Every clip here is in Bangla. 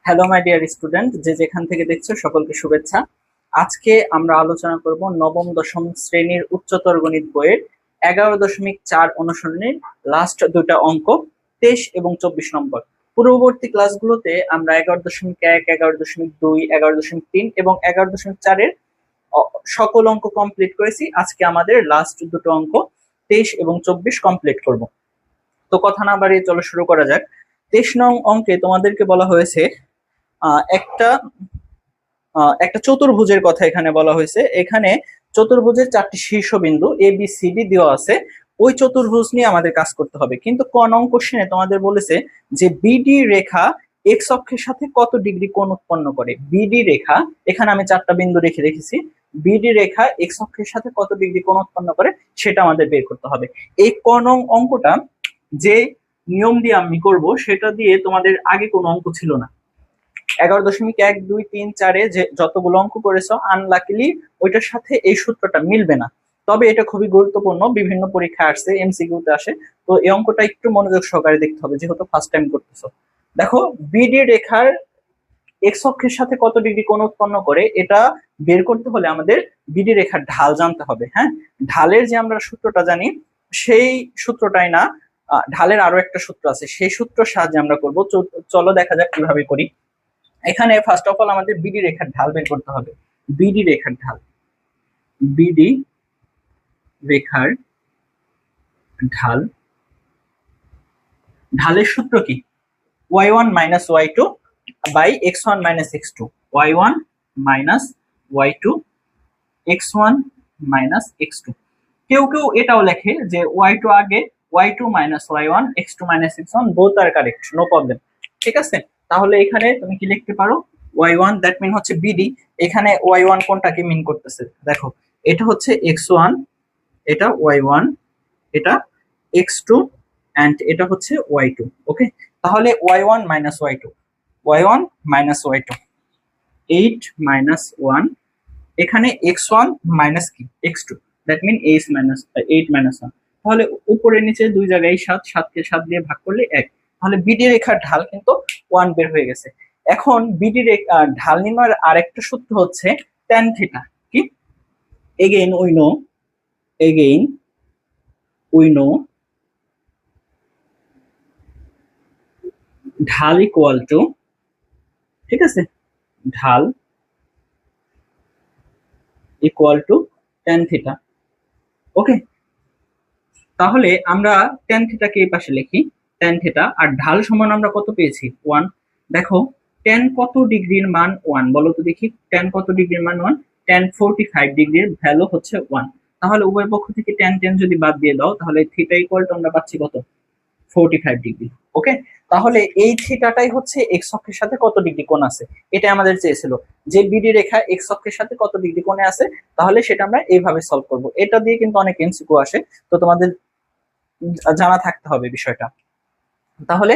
হ্যালো মাই ডিয়ার স্টুডেন্ট, যে যেখান থেকে দেখছো সকলকে শুভেচ্ছা। আজকে আমরা আলোচনা করব নবম দশম শ্রেণীর উচ্চতর গণিত বইয়ের 11.4 অনুসরণের লাস্ট দুটা অঙ্ক 23 এবং 24 নম্বর। পূর্ববর্তী ক্লাসগুলোতে আমরা 11.1, 11.2, 11.3 এবং 11.4-এর সকল অঙ্ক কমপ্লিট করেছি। আজকে আমাদের লাস্ট দুটো অঙ্ক 23 এবং 24 কমপ্লিট করব। তো কথা না বাড়িয়ে চলো শুরু করা যাক। 23 নং অঙ্কে তোমাদেরকে বলা হয়েছে একটা একটা চতুর্ভুজের কথা এখানে বলা হয়েছে। এখানে চতুর্ভুজের 4টি শীর্ষবিন্দু এ বি সি ডি দেওয়া আছে। ওই চতুর্ভুজ নিয়ে আমাদের কাজ করতে হবে। কিন্তু ক নং কোশ্চেনে তোমাদের বলেছে যে বিডি রেখা এক্স অক্ষের সাথে কত ডিগ্রি কোণ উৎপন্ন করে। বিডি রেখা, এখানে আমি 4টা বিন্দু রেখেছি। বিডি রেখা এক্স অক্ষের সাথে কত ডিগ্রি কোণ উৎপন্ন করে সেটা আমাদের বের করতে হবে। এই ক নং অঙ্কটা যে নিয়ম দিয়ে আমি করব সেটা দিয়ে তোমাদের আগে কোনো অঙ্ক ছিল না। 11.1, 2, 3, 4-এ যে যতগুলো অঙ্ক করেছো আনলাকিলি ওইটার সাথে এই সূত্রটা মিলবে না। তবে এটা খুবই গুরুত্বপূর্ণ, বিভিন্ন পরীক্ষা আসছে, এমসিকিউতে আসে। তো এই অঙ্কটা একটু মনোযোগ সহকারে দেখতে হবে যেহেতু ফার্স্ট টাইম করতেছো। দেখো, বিডি রেখার এক্স অক্ষের সাথে কত ডিগ্রি কোণ উৎপন্ন করে এটা বের করতে হলে আমাদের বিডি রেখার ঢাল জানতে হবে। হ্যাঁ, ঢালের যে আমরা সূত্রটা জানি সেই সূত্রটাই না, ঢালের আরো একটা সূত্র আছে, সেই সূত্রের সাহায্যে আমরা করব। চলো দেখা যাক কিভাবে করি। এখানে ফার্স্ট অফ অল আমাদের বিডি রেখার ঢাল বের করতে হবে। বিডি রেখার ঢাল, বিডি রেখার ঢাল, ঢালের সূত্র কি? y1 minus y2 by x1 minus x2, y1 minus y2 x1 minus x2। কেউ কেউ এটাও লেখে যে y2 আগে, y2 minus y1, x2 minus x1, both are correct, no problem. ঠিক আছে, তাহলে এখানে তুমি কি লিখতে পারো? y1 দ্যাট মিন হচ্ছে বিডি। এখানে y1 কোনটাকে মিন করতেছে দেখো, এটা হচ্ছে x1, এটা y1, এটা x2 এন্ড এটা হচ্ছে y2। ওকে, তাহলে y1 minus y2, y1 minus y2, 8 minus 1, এখানে x1 মাইনাস কি x2, দ্যাট মিন 8 মাইনাস 1। তাহলে উপরে নিচে দুই জায়গায় 7, 7কে 7 দিয়ে ভাগ করলে 1। তাহলে বিডি রেখার ঢাল কিন্তু 1 বের হয়ে গেছে। এখন বিডি রেখা ঢাল নির্ণয়ের আরেকটা সূত্র হচ্ছে tan থিটা। কি? again we know ঢাল ইকুয়াল টু, ঠিক আছে, ঢাল ইকুয়াল টু tan থিটা। ওকে, তাহলে আমরা tan থিটাকে এই পাশে লিখি, tan থিটা, আর ঢাল সমান আমরা কত পেয়েছি? 1। দেখো tan কত ডিগ্রির মান 1 বলো তো দেখি, tan কত ডিগ্রির মান 1, tan 45 ডিগ্রির ভ্যালু হচ্ছে 1। তাহলে উভয় পক্ষ থেকে tan যদি বাদ দিয়ে দাও তাহলে থিটা ইকুয়াল টু আমরা পাচ্ছি কত? 45 ডিগ্রি। ওকে, তাহলে এই থিটাটাই হচ্ছে এক্স অক্ষের সাথে কত ডিগ্রি কোণ আছে এটা আমাদের চেয়েছিল, যে বিডি রেখা এক্স অক্ষের সাথে কত ডিগ্রি কোণে আছে। তাহলে সেটা আমরা এইভাবে সলভ করব। এটা দিয়ে কিন্তু অনেক এমসিকিউ আসে, তো তোমাদের জানা থাকতে হবে বিষয়টা। তাহলে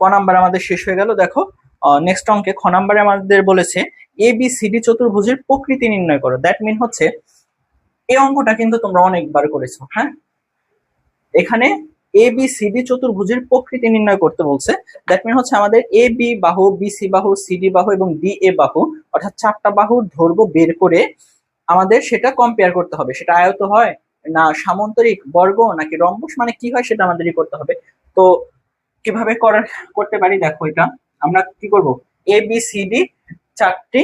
ক নাম্বার আমাদের শেষ হয়ে গেল। দেখো নেক্সট অঙ্কে খ নাম্বারে আমাদের বলেছে এ বি সি ডি চতুর্ভুজের প্রকৃতি নির্ণয় করো। দ্যাট মিন হচ্ছে এই অঙ্কটা কিন্তু তোমরা অনেকবার করেছো। হ্যাঁ, এখানে এ বি সি ডি চতুর্ভুজের প্রকৃতি নির্ণয় করতে বলছে। দ্যাট মিন হচ্ছে আমাদের এ বি বাহু, বি সি বাহু, সি ডি বাহু এবং ডি এ বাহু, অর্থাৎ 4টা বাহুর দৈর্ঘ্য বের করে আমাদের সেটা কম্পেয়ার করতে হবে। সেটা আয়ত হয় না সামান্তরিক, বর্গ নাকি রম্বস, মানে কি হয় সেটা আমাদেরই করতে হবে। তো কিভাবে করতে পারি দেখো, এটা আমরা কি করব, এ বি সি ডি 4টি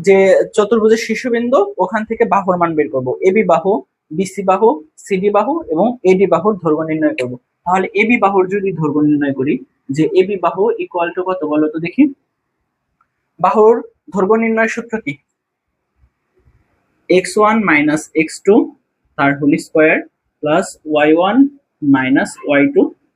যে চতুর্ভুজের শীর্ষবিন্দু ওখান থেকে বাহুর মান বের করব। এ বি বাহু, বিসি বাহু, সিডি বাহু এবং এডি বাহুর দৈর্ঘ্য নির্ণয় করব। তাহলে এবি বাহুর যদি দৈর্ঘ্য নির্ণয় করি, যে এবি বাহু ইকুয়াল টু কত বলো তো দেখি, বাহুর দৈর্ঘ্য নির্ণয় সূত্র কি? x1 মাইনাস x2 তার whole square plus y1 minus y2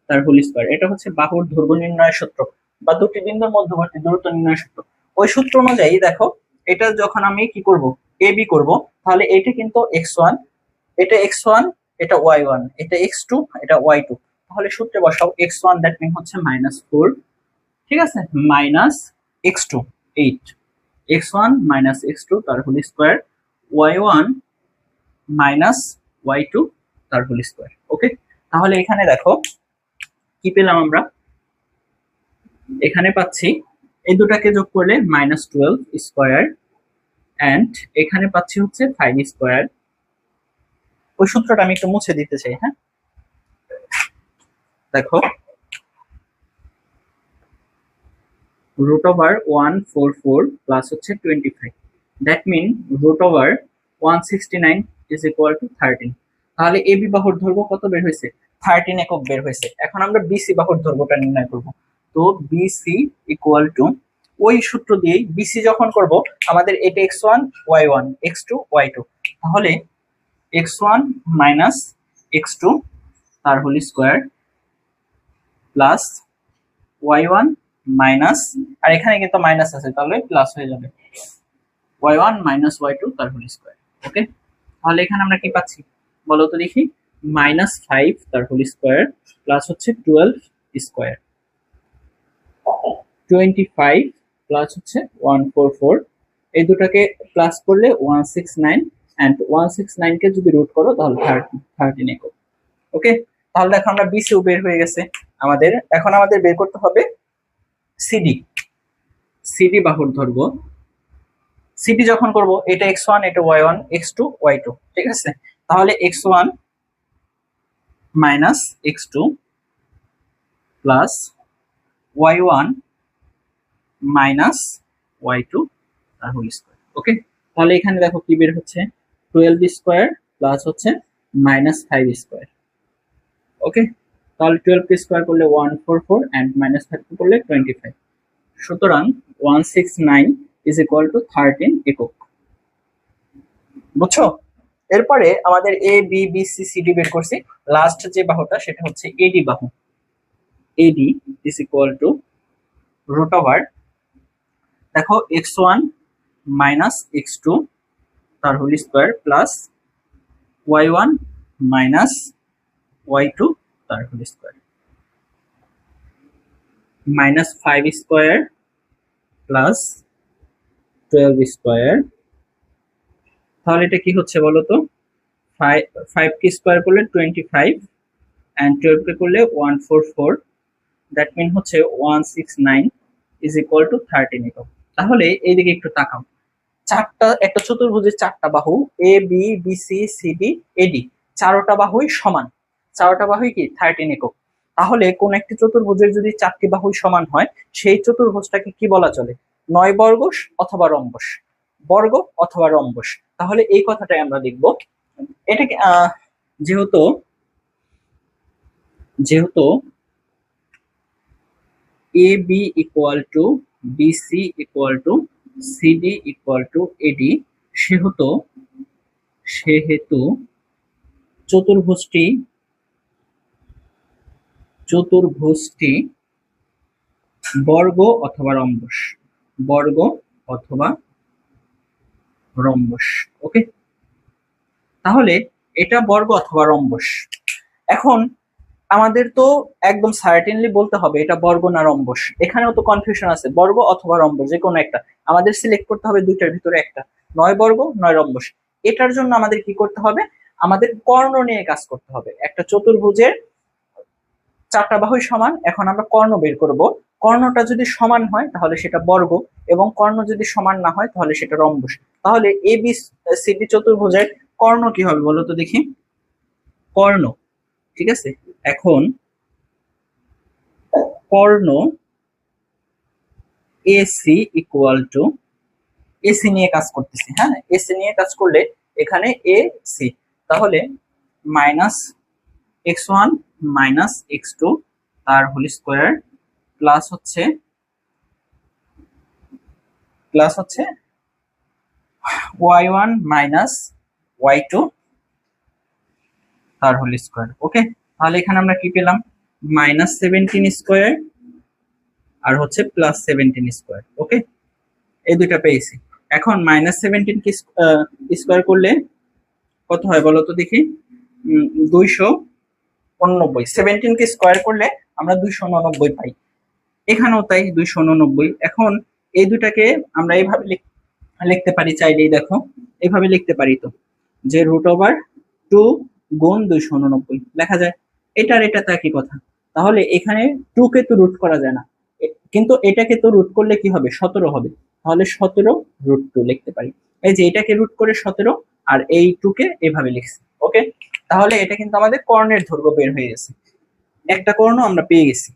তার হোল স্কয়ার। এটা হচ্ছে বাহুর দৈর্ঘ্য নির্ণয় সূত্র বা দুটি বিন্দুর মধ্যবর্তী দূরত্ব নির্ণয় সূত্র। ওই সূত্র অনুযায়ী দেখো, এটা যখন আমি কি করব, এ বি করব, তাহলে এটা কিন্তু x1, এটা x1, এটা y1, এটা x2, এটা y2। তাহলে সূত্রে বসাও x1 দ্যাট মিন হচ্ছে -4, ঠিক আছে, minus x2 8, x1 minus x2 তার whole square, y1 minus y2 তার হোল স্কয়ার। ওকে, তাহলে এখানে দেখো কি পেলাম আমরা, এখানে পাচ্ছি এই দুটাকে যোগ করলে -12 স্কোয়ার, অ্যান্ড এখানে পাচ্ছি হচ্ছে 5 স্কোয়ার। ওই সূত্রটা আমি একটু মুছে দিতে চাই। হ্যাঁ, দেখো, √144 প্লাস হচ্ছে 25, that mean √169 is equal to 13। তাহলে এবি বাহুর দৈর্ঘ্য কত বের হয়েছে? 13 একক বের হয়েছে। এখন আমরা বিসি বাহুর দৈর্ঘ্যটা নির্ণয় করব। তো বিসি ইকুয়াল টু, ওই সূত্র দিয়েই বিসি যখন করব আমাদের এটা x1 y1 x2 y2, তাহলে x1 মাইনাস x2 তার whole square plus y1 minus, আর এখানে কিন্তু মাইনাস আছে তাহলে প্লাস হয়ে যাবে, y1 মাইনাস y2 তার হোল স্কোয়ার। ওকে, তাহলে এখানে আমরা কি পাচ্ছি বলো তো দেখি, -5 তার হোল স্কোয়ার প্লাস হচ্ছে 12 স্কোয়ার, 25 প্লাস হচ্ছে 144, এই দুটাকে প্লাস করলে 169, এন্ড 169 কে যদি রুট করো তাহলে 13 একক। ওকে, তাহলে দেখো আমরা বিসিও বের হয়ে গেছে আমাদের। এখন আমাদের বের করতে হবে সিডি, সিডি বাহুর দৈর্ঘ্য। সিডি যখন করব, এটা x1 এটা y1 x2 y2, ঠিক আছে। তাহলে x1 minus x2 plus y1 minus y2 তার হোল স্কয়ার। ওকে, তাহলে এখানে দেখো কি বের হচ্ছে, 12 স্কয়ার প্লাস হচ্ছে -5 স্কয়ার। ওকে, তাহলে 12 কে স্কয়ার করলে 144 এন্ড -5 করলে 25, সুতরাং 169 ইজ ইকুয়াল টু 13 একক। বুঝছো? এরপরে আমাদের A B B C C D বের করছি, লাস্ট যে বাহুটা সেটা হচ্ছে এডি বাহু। AD is equal to root over, দেখো x1 মাইনাস x2 তার whole square plus y1 minus y2 তার whole square, -5 square plus 12 square. তাহলে এটা কি হচ্ছে বলো তো, 5 কে স্কয়ার করলে 25 এন্ড 12 কে করলে 144, দ্যাট মিন হচ্ছে 169 ইজ ইকুয়াল টু 13 একক। তাহলে এইদিকে একটু তাকাও, একটা চতুর্ভুজের চারটা বাহু A B B C C D AD, চারটা বাহুই সমান, চারটা বাহুই কি 13 একক। তাহলে কোন একটি চতুর্ভুজের যদি চারটি বাহুই সমান হয়, সেই চতুর্ভুজটাকে কি বলা চলে? নয় বর্গস অথবা রম্বস, বর্গ অথবা রম্বস। তাহলে এই কথাটাই আমরা দেখব। এটাকে যেহেতু যেহেতু A B equal to BC equal to CD equal to AD, সেহেতু চতুর্ভুজটি বর্গ অথবা রম্বস, বর্গ অথবা রম্বস। ওকে, তাহলে এটা বর্গ অথবা রম্বস। এখন আমাদের তো একদম সার্টেনলি বলতে হবে এটা বর্গ না রম্বস। এখানেও তো কনফিউশন আছে, বর্গ অথবা রম্বস যে কোনো একটা আমাদের সিলেক্ট করতে হবে, দুইটার ভিতরে একটা, নয় বর্গ নয় রম্বস। এটার জন্য আমাদের কি করতে হবে, আমাদের কর্ণ নিয়ে কাজ করতে হবে। একটা চতুর্ভুজের চারটা বাহুই সমান, এখন আমরা কর্ণ বের করব। কর্ণটা যদি সমান হয় তাহলে সেটা বর্গ, এবং কর্ণ যদি সমান না হয় তাহলে সেটা রম্বস। তাহলে এ বি সি ডি চতুর্ভুজের কর্ণ কি হবে বলো তো দেখি, কর্ণ, ঠিক আছে। এখন কর্ণ এসি ইকুয়াল টু, এসি নিয়ে কাজ করতেছি, হ্যাঁ, এসি নিয়ে কাজ করলে এখানে এ সি, তাহলে -x1 মাইনাস x2 তার হোল স্কয়ার প্লাস হচ্ছে y1 মাইনাস y2 তার হোল স্কয়ার। ওকে, তাহলে এখানে আমরা কি পেলাম, -17 স্কয়ার আর হচ্ছে +17 স্কয়ার। ওকে, এই দুইটা পেয়েছি। এখন -17 কে স্কয়ার করলে কত হয় বলো তো দেখি, 289। 17 কে স্কয়ার করলে আমরা 289 পাই, এখানেও তাই 289। এখন এই দুটাকে আমরা এইভাবে লিখতে পারি, চাইলেই দেখো এইভাবে লিখতে পারি, তো যে √2 গুণ 289 লেখা যায়। এটা আর এটা তো একই কথা। তাহলে এখানে 2 কে তো রুট করা যায় না, কিন্তু এটাকে তো রুট করলে কি হবে, 17 হবে। তাহলে 17√2 লিখতে পারি। এই যে এটাকে রুট করে 17 আর এই 2 কে এভাবে লিখছি। ওকে, তাহলে এটা কিন্তু আমাদের কর্ণের দৈর্ঘ্য বের হয়ে গেছে। একটা কর্ণ আমরা পেয়ে গেছি।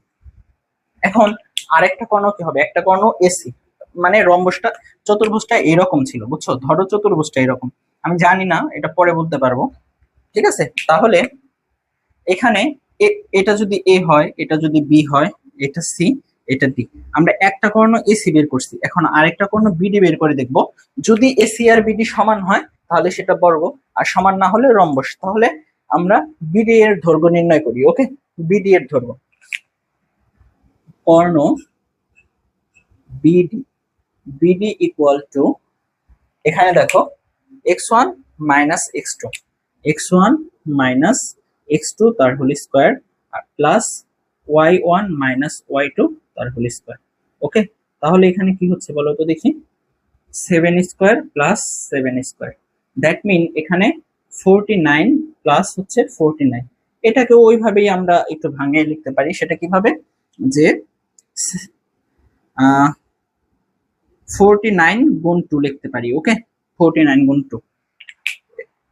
এখন আরেকটা কর্ণ কি হবে, একটা কর্ণ এসি, মানে রম্বসটা চতুর্ভুজটা এরকম ছিল, বুঝছো? ধরো চতুর্ভুজটা এরকম, আমি জানি না, এটা পরে বলতে পারবো। ঠিক আছে, তাহলে এখানে এটা যদি এ হয়, এটা যদি বি হয়, এটা সি, এটা ডি। আমরা একটা কর্ণ এসি বের করছি, এখন আরেকটা কর্ণ বিডি বের করে দেখব। যদি এসি আর বিডি সমান হয় তাহলে সেটা বর্গ, আর সমান না হলে রম্বস। তাহলে আমরা বিডি এর দৈর্ঘ্য নির্ণয় করি। ওকে, বিডি এর দৈর্ঘ্য, কর্ণ বিডি, বিডি ইকুয়াল টু, এখানে দেখো x1 minus x2, x1 minus x2 তার হোল স্কয়ার, আর প্লাস y1 মাইনাস y2 তার হোল স্কয়ার। ওকে, তাহলে এখানে কি হচ্ছে বলো তো দেখি, 7 square plus 7 square, that mean এখানে 49 প্লাস হচ্ছে 49। এটাকে ওইভাবেই আমরা একটু ভাঙিয়ে লিখতে পারি। সেটা কিভাবে, যে 49 গুণ 2 লিখতে পারি। ওকে, 49 গুণ 2,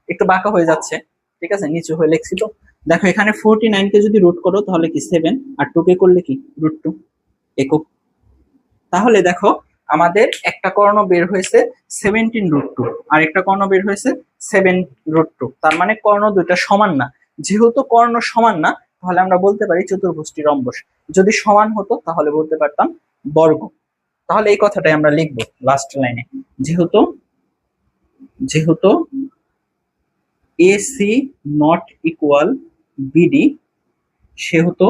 একটু বাঁকা হয়ে যাচ্ছে, ঠিক আছে, নিচু হয়ে লিখছি তো। দেখো এখানে 49 কে যদি রুট করো তাহলে কি 7, আর 2 কে করলে কি √2 একক। তাহলে দেখো আমাদের একটা কর্ণ বের হয়েছে 17√2, আর একটা কর্ণ বের হয়েছে 7√2। তার মানে কর্ণ দুইটা সমান না। যেহেতু কর্ণ সমান না, তাহলে আমরা বলতে পারি চতুর্ভুজটি রম্বস। যদি সমান হতো তাহলে বলতে পারতাম বর্গ। তাহলে এই কথাটাই আমরা লিখবো লাস্ট লাইনে, যেহেতু যেহেতু AC নট ইকুয়াল BD, সেহেতু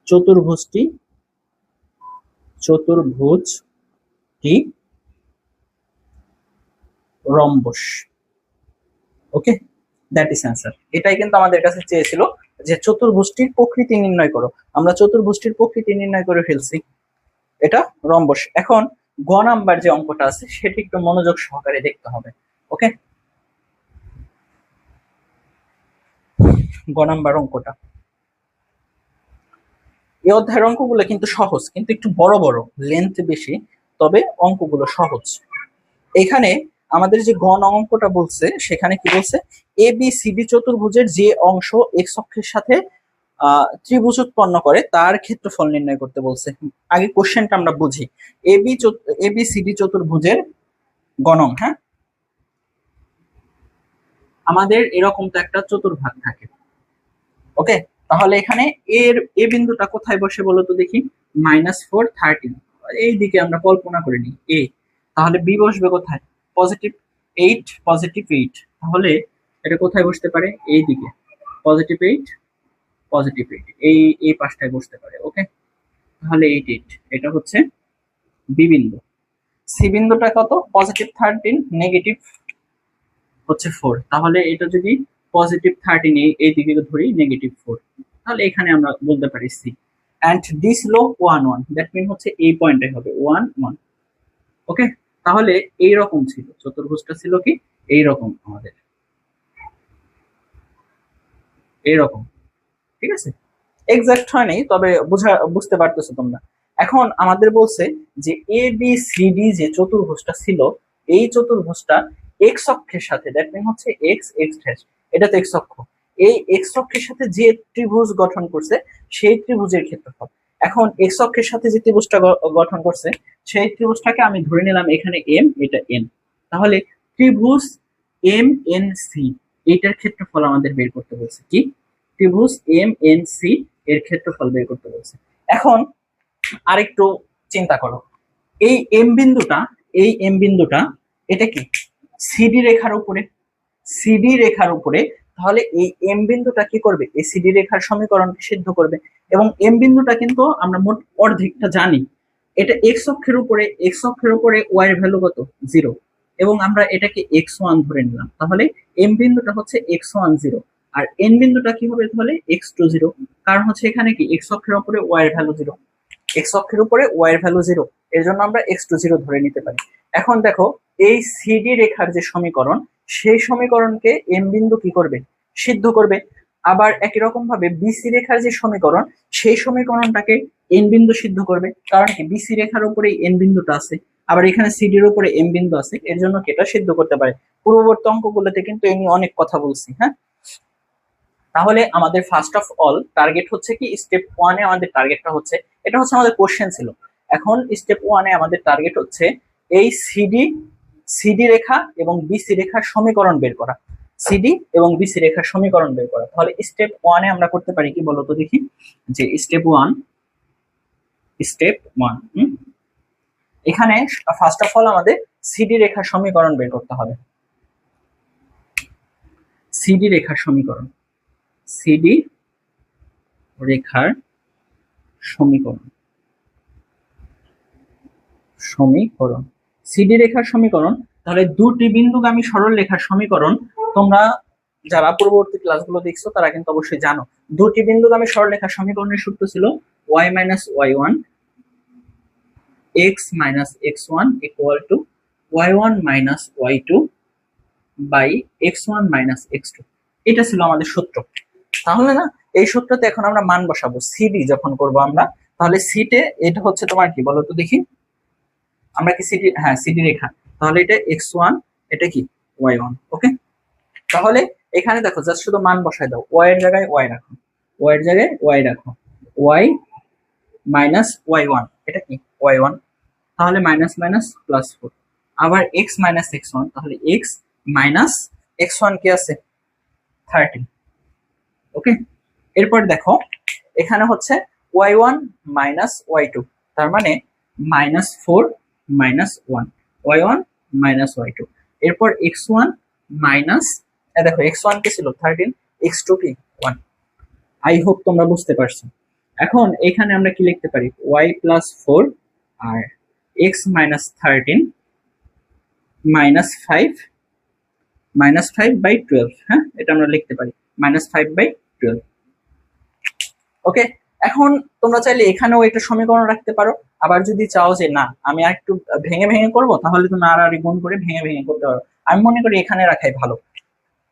চতুর্ভুজটি rhombus. Okay, that is answer. এটাই কিন্তু আমাদের কাছে চেয়েছিল, যে চতুর্ভুজটির প্রকৃতি নির্ণয় করো। আমরা চতুর্ভুজটির প্রকৃতি নির্ণয় করে ফেলছি, এটা রম্বস। এখন গ নাম্বার যে অঙ্কটা আছে সেটি একটু মনোযোগ সহকারে দেখতে হবে। ওকে, গ নাম্বার অঙ্কটা, এই অধ্যায়ের অঙ্কগুলো কিন্তু সহজ, কিন্তু একটু বড় বড়, লেন্থ বেশি, তবে অঙ্কগুলো সহজ। এখানে আমাদের যে গ অঙ্কটা বলছে, সেখানে কি বলছে, এ বি সি ডি চতুর্ভুজের যে অংশ এক্স অক্ষের সাথে ত্রিভুজ উৎপন্ন করে তার ক্ষেত্রফল নির্ণয় করতে বলছে। আগে কোশ্চেনটা আমরা বুঝি। এ বি সি ডি চতুর্ভুজের গণং, হ্যাঁ, আমাদের এরকম তো একটা চতুর্ভাগ থাকে। ওকে, তাহলে এখানে এর এ বিন্দুটা কোথায় বসে বলো তো দেখি, -4 13, এই দিকে আমরা কল্পনা করে নিই এ। তাহলে বি বসবে কোথায়, +8 +8, তাহলে এটা কোথায় বসতে পারে, এই দিকে +8 +8, এই পাশটায় বসতে পারে। ওকে, তাহলে 8 8, এটা হচ্ছে বি বিন্দু। সি বিন্দুটা কত, +13 হচ্ছে 4, তাহলে এটা যদি +13 এই দিকে ধরি -4, তাহলে এখানে আমরা বলতে পারি C. And this low 1 1, that mean হচ্ছে এই পয়েন্টটাই হবে 1 1। ওকে, তাহলে এই রকম ছিল চতুর্ভুজটা, ছিল কি এইরকম, আমাদের এইরকম। ঠিক আছে, এক্সাক্ট হয় নাই, তবে বুঝতে পারতেছো তোমরা। এখন আমাদের বলছে যে এ বি সি ডি যে চতুর্ভুজটা ছিল, এই চতুর্ভুজটা এক্স অক্ষের সাথে, দ্যাট মিন হচ্ছে এক্স এক্স ড্যাশ, এটা তো এক্স অক্ষ, এই এক্স অক্ষের সাথে যে ত্রিভুজ গঠন করছে সেই ত্রিভুজের ক্ষেত্রফল। এখন এক্স অক্ষের সাথে যে ত্রিভুজটা গঠন করছে সেই ত্রিভুজটাকে আমি ধরে নিলাম এখানে এম, এটা এন। তাহলে ত্রিভুজ এম এন সি, এইটার ক্ষেত্রফল আমাদের বের করতে বলছে। কি, ত্রিভুজ এম এন সি এর ক্ষেত্রফল বের করতে বলছে। এখন আরেকটু চিন্তা করো, এই এম বিন্দুটা এটা কি সিডি রেখার উপরে, সিডি রেখার উপরে। তাহলে এই এম বিন্দুটা কি করবে, এই সিডি রেখার সমীকরণকে সিদ্ধ করবে। এবং এম বিন্দুটা কিন্তু আমরা মোট অর্ধেকটা জানি, এটা এক্স অক্ষের উপরে ওয়াই এর ভ্যালু কত, 0, এবং আমরা এটাকে x1 ধরে নিলাম। তাহলে এম বিন্দুটা হচ্ছে x1 0, আর এন বিন্দুটা কি হবে, তাহলে x2 0, কারণ হচ্ছে এখানে কি এক্স অক্ষের উপরে ওয়াই এর ভ্যালু 0, এক্স অক্ষের উপরে ওয়াই এর ভ্যালু 0, এর জন্য আমরা x2 0 ধরে নিতে পারি। এখন দেখো এই সিডি রেখার যে সমীকরণ, সেই সমীকরণকে এম বিন্দু কি করবে, সিদ্ধ করবে। আবার একই রকম ভাবে বিসি রেখার যে সমীকরণ, সেই সমীকরণটাকে এন বিন্দু সিদ্ধ করবে, কারণ কি বিসি রেখার উপরে এন বিন্দুটা আছে, আবার এখানে সিডির উপরে এম বিন্দু আছে, এর জন্য কি এটা সিদ্ধ করতে পারে। পূর্ববর্তী অঙ্কগুলোতে কিন্তু এমনি অনেক কথা বলছি। হ্যাঁ, তাহলে আমাদের ফার্স্ট অফ অল টার্গেট হচ্ছে কি, স্টেপ ওয়ানে আমাদের টার্গেটটা হচ্ছে, এটা হচ্ছে আমাদের কোশ্চেন ছিল। এখন স্টেপ ওয়ানে আমাদের টার্গেট হচ্ছে এই সিডি রেখা এবং বিসি রেখার সমীকরণ বের করা, সিডি এবং বিসি রেখার সমীকরণ বের করা। তাহলে স্টেপ ওয়ানে আমরা করতে পারি কি বলতো দেখি, যে স্টেপ ওয়ান এখানে ফার্স্ট অফ অল আমাদের সিডি রেখার সমীকরণ বের করতে হবে। সিডি রেখার সমীকরণ, সিডি রেখার সমীকরণ, সিডি রেখার সমীকরণ। তাহলে দুটি বিন্দুগামী সরল রেখার সমীকরণ, তোমরা যারা পূর্ববর্তী ক্লাসগুলো দেখছো তারা কিন্তু অবশ্যই জানো, দুটি বিন্দুগামী সরল রেখার সমীকরণের সূত্র ছিল y minus y1 x minus x1 equal to y1 minus y2 by x1 minus x2। এটা ছিল আমাদের সূত্র। তাহলে না, এই সূত্রতে এখন আমরা মান বসাবো সিডি যখন করব আমরা। তাহলে সিটে এটা হচ্ছে তোমার কি বলো তো দেখি, আমরা কি সিডি, হ্যাঁ সিডি রেখা, তাহলে এটা x1, এটা কি y1। ওকে, তাহলে এখানে দেখো জাস্ট শুধু মান বসায় দাও, y এর জায়গায় y রাখো, y এর জায়গায় y রাখো, y মাইনাস y1, এটা কি y1, তাহলে মাইনাস মাইনাস প্লাস 4, আবার x মাইনাস x1, তাহলে x মাইনাস x1 কি আছে 13। ওকে, এরপর দেখো এখানে হচ্ছে y1 মাইনাস y2, তার মানে minus 4 minus 1, y1 minus y2। এরপর x1 মাইনাস, দেখো x1 কি ছিল 13, x2 কি 1। আই হোপ তোমরা বুঝতে পারছো। এখন এখানে আমরা কি লিখতে পারি, y প্লাস 4 আর x মাইনাস 13 মাইনাস 5 বাই 12। হ্যাঁ, এটা আমরা লিখতে পারি মাইনাস 5 বাই 12। ওকে, এখন তোমরা চাইলে এখানেও একটা সমীকরণ রাখতে পারো, আবার যদি চাও যে না আমি আর একটু ভেঙে ভেঙে করবো, তাহলে তুমি আর গুণ করে ভেঙে ভেঙে করতে পারো। আমি মনে করি এখানে রাখাই ভালো।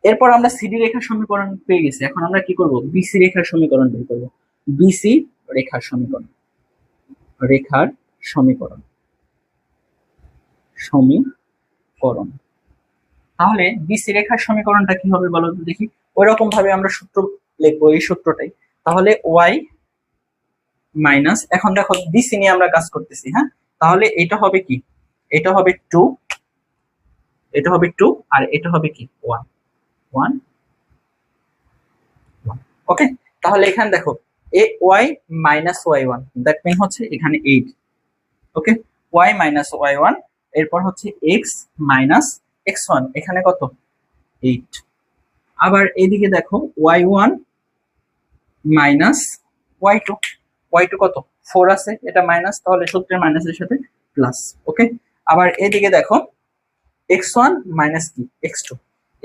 এরপর আমরা সিডি রেখার সমীকরণ পেয়ে গেছি, এখন আমরা কি করব, বিসি রেখার সমীকরণ বের করব। বিসি রেখার সমীকরণ, সমীকরণ। তাহলে বিসি রেখার সমীকরণটা কি হবে বলো তো দেখি। ওই রকম ভাবে আমরা সূত্র লিখবো, এই সূত্রটাই। তাহলে y মাইনাস, এখন দেখো বিসি নিয়ে আমরা কাজ করতেছি। হ্যাঁ, তাহলে এটা হবে কি, এটা হবে 2, এটা হবে 2, আর এটা হবে কি 1। ওকে, তাহলে এখানে দেখো y minus y1, that mean হচ্ছে এখানে 8। ওকে, y মাইনাস y1, এরপর হচ্ছে x মাইনাস x1, এখানে কত 8। আবার এদিকে দেখো y1 মাইনাস y2 কত 4 আছে, এটা মাইনাস, তাহলে সূত্রের মাইনাসের সাথে প্লাস। ওকে, আবার এদিকে দেখো x1 মাইনাস কি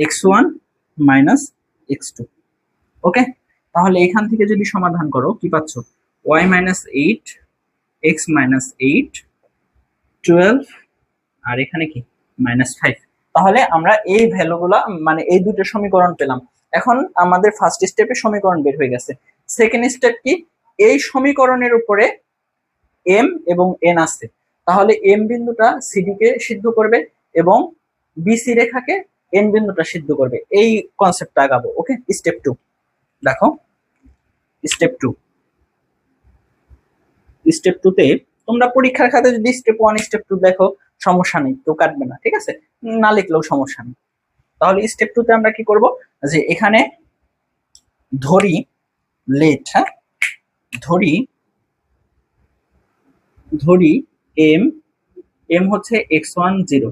x1 মাইনাস x2। ওকে, তাহলে এখান থেকে যদি সমাধান করো কি পাচ্ছ, y মাইনাস 8, x মাইনাস 8, 12, আর এখানে কি মাইনাস 5। তাহলে আমরা এই ভ্যালুগুলা মানে এই দুটো সমীকরণ পেলাম। এখন আমাদের ফার্স্ট স্টেপে সমীকরণ বের হয়ে গেছে। সেকেন্ড স্টেপ কি, এই সমীকরণের উপরে এম এবং এন আছে, তাহলে এম বিন্দুটা সিডি কে সিদ্ধ করবে এবং বিসি রেখাকে এন বিন্দুটা সিদ্ধ করবে, এই কনসেপ্টটা আগাবো। ওকে, স্টেপ 2 দেখো, স্টেপ 2 তে তোমরা পরীক্ষার খাতে যদি স্টেপ 1 স্টেপ 2 দেখো সমস্যা নেই, কেউ কাটবে না, ঠিক আছে, না লিখলেও সমস্যা নেই। তাহলে স্টেপ 2 তে আমরা কি করব, যে এখানে ধরি লেট, হ্যাঁ ধরি এম হচ্ছে x10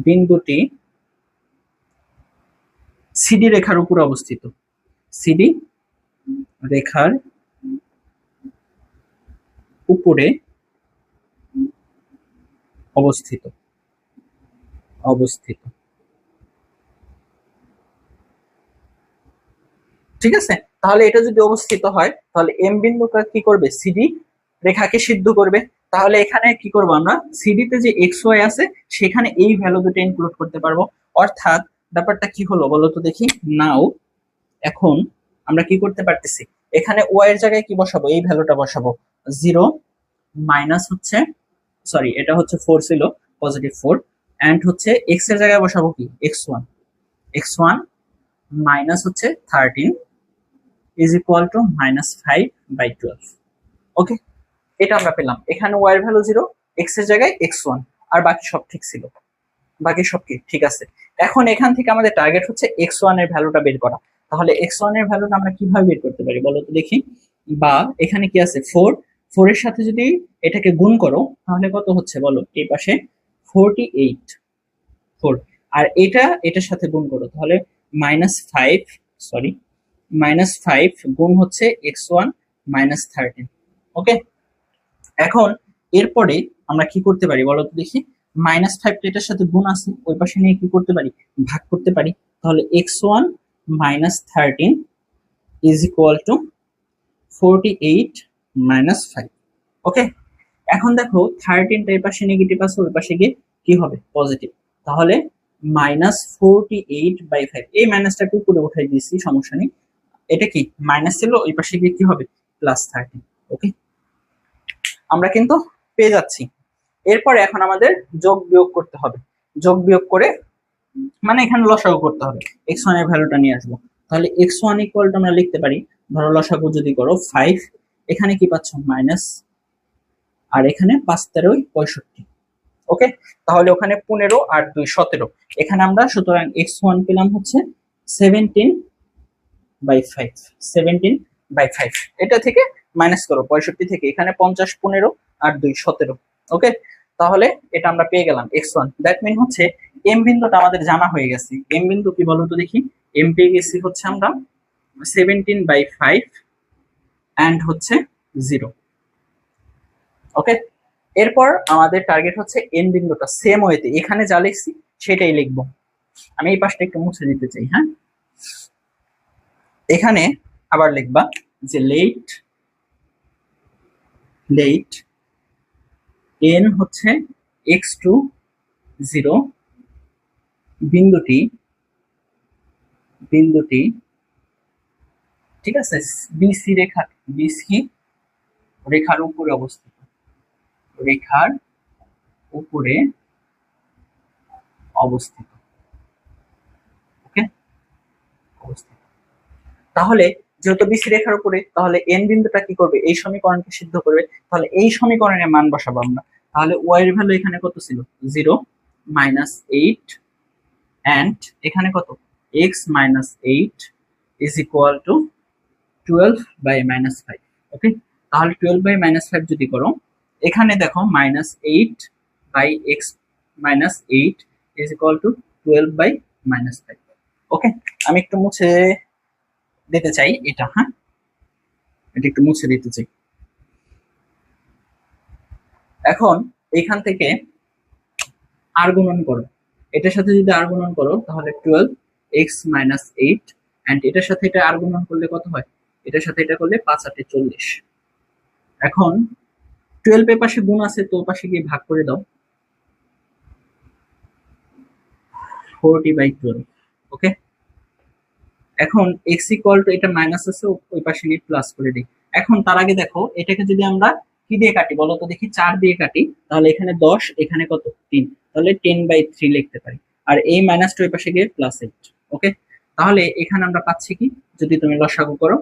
বিন্দুটি সিডি রেখার উপর অবস্থিত, সিডি রেখার উপরে অবস্থিত। ঠিক আছে, তাহলে এটা যদি অবস্থিত হয় তাহলে এম বিন্দুটা কি করবে, সিডি রেখাকে সিদ্ধ করবে। তাহলে এখানে কি করব আমরা, সিডি তে যে এক্স ওয়াই আছে সেখানে এই ভ্যালু দুটো ইনক্লুড করতে পারবো। অর্থাৎ ব্যাপারটা কি হলো বলো তো দেখি। নাও এখন আমরা কি করতে পারতেছি, এখানে ওয়াই এর জায়গায় কি বসাবো, এই ভ্যালুটা বসাবো 0 মাইনাস হচ্ছে, সরি এটা হচ্ছে 4 ছিল, পজিটিভ 4, এন্ড হচ্ছে এক্স এর জায়গায় বসাবো কি x1 মাইনাস হচ্ছে 13 ইজ ইকুয়াল টু -5/12। ওকে, এটা আমরা পেলাম। এখানে ওয়াই এর ভ্যালু 0, এক্স এর জায়গায় x1, আর বাকি সব ঠিক ছিল, বাকি সব কি ঠিক আছে। এখন এখান থেকে আমাদের টার্গেট হচ্ছে x1 এর ভ্যালুটা বের করা। তাহলে x1 এর ভ্যালুটা আমরা কিভাবে বের করতে পারি বলো তো দেখি। বা এখানে কি আছে 4 এর সাথে যদি এটাকে গুণ করো তাহলে কত হচ্ছে বলো, এই পাশে 48 4, আর এটার সাথে গুণ করো তাহলে -5, সরি -5 গুণ হচ্ছে x1 -13। ওকে, এখন এরপরে আমরা কি করতে পারি বলো তো দেখি। -5 এটার সাথে গুণ আছে, ওই পাশে নিয়ে কি করতে পারি, ভাগ করতে পারি। তাহলে x1 -13 ইজ ইকুয়াল টু 48 -5। ওকে, এখন দেখো 13টা এর পাশে নেগেটিভ আছে, ওই পাশে গিয়ে কি হবে পজিটিভ। তাহলে -48/5, এই মাইনাসটাকে উপরে উঠাই দিয়েছি, সমস্যা নেই। এটা কি মাইনাস ছিল, ওই পাশে গিয়ে কি হবে +13। ওকে, আমরা কিন্তু পেয়ে যাচ্ছি। এরপরে এখন আমাদের যোগ বিয়োগ করতে হবে, যোগ বিয়োগ করে মানে এখানে লসাগু করতে হবে, x1 এর ভ্যালুটা নিয়ে আসবো। তাহলে x1 ইকুয়াল টু আমরা লিখতে পারি, ধরো লসাগু যদি করো 5, এখানে কি পাচ্ছ মাইনাস, আর এখানে 5×13 = 65। ওকে, তাহলে ওখানে 15 আর 2 17, এখানে আমরা সুতরাং x1 পেলাম হচ্ছে 17/5। এটা থেকে মাইনাস করো 65 থেকে, এখানে 50 15 আর 2 17। ওকে, তাহলে এটা আমরা পেয়ে গেলাম x1। দ্যাট মিন হচ্ছে এম বিন্দুটা আমাদের জানা হয়ে গেছে। এম বিন্দু কি বলো তো দেখি। এম পেয়ে গেছি হচ্ছে আমরা 17/5 এন্ড হচ্ছে 0। ওকে, এরপর আমাদের টার্গেট হচ্ছে এন বিন্দুটা সেম ওয়েতে এখানে যা লিখছি সেটাই লিখবো। আমি এই পাশটা একটু মুছে দিতে চাই। হ্যাঁ, এখানে আবার লিখবা যে লেট এন হচ্ছে x2 0, বিন্দুটি ঠিক আছে বিসি রেখার উপরে অবস্থিত, রেখার উপরে অবস্থিত। ওকে, অবস্থিত। তাহলে যেহেতু বিসি রেখার উপরে, তাহলে এন বিন্দুটা কি করবে, এই সমীকরণকে সিদ্ধ করবে। তাহলে এই সমীকরণের মান বসাবো আমরা। তাহলে ওয়াই এর ভ্যালু এখানে কত ছিল 0 -8, এন্ড এখানে কত x -8 ইজ ইকুয়াল টু 12/-5। ওকে, তাহলে 12/-5 যদি করো, এখানে দেখো -8/x -8 ইজ ইকুয়াল টু 12/-5। ওকে, আমি একটু মুছে দিতে চাই এটা। হ্যাঁ, এটা একটু মুছে দিতে চাই। এখন এখান থেকে আর গুণন করো, এটার সাথে যদি আর গুণন করো তাহলে 12x -8, এন্ড এটার সাথে এটা আর গুণন করলে কত হয়, এটার সাথে এটা করলে 5×8 = 40। এখন 12 এর পাশে গুণ আছে, তো পাশে গিয়ে ভাগ করে দাও 40/12। ওকে, এখন x ইকুয়াল টু, এটা মাইনাস আছে ওই পাশে গিয়ে প্লাস করে দিই। এখন তার আগে দেখো এটাকে যদি আমরা কি দিয়ে কাটি বলো তো দেখি, 4 দিয়ে কাটি, তাহলে এখানে 10, এখানে কত 3, তাহলে 10/3 লিখতে পারি। আর এই মাইনাসটা ওই পাশে গিয়ে +8। ওকে, তাহলে এখানে আমরা পাচ্ছি কি, যদি তুমি লসাগু করো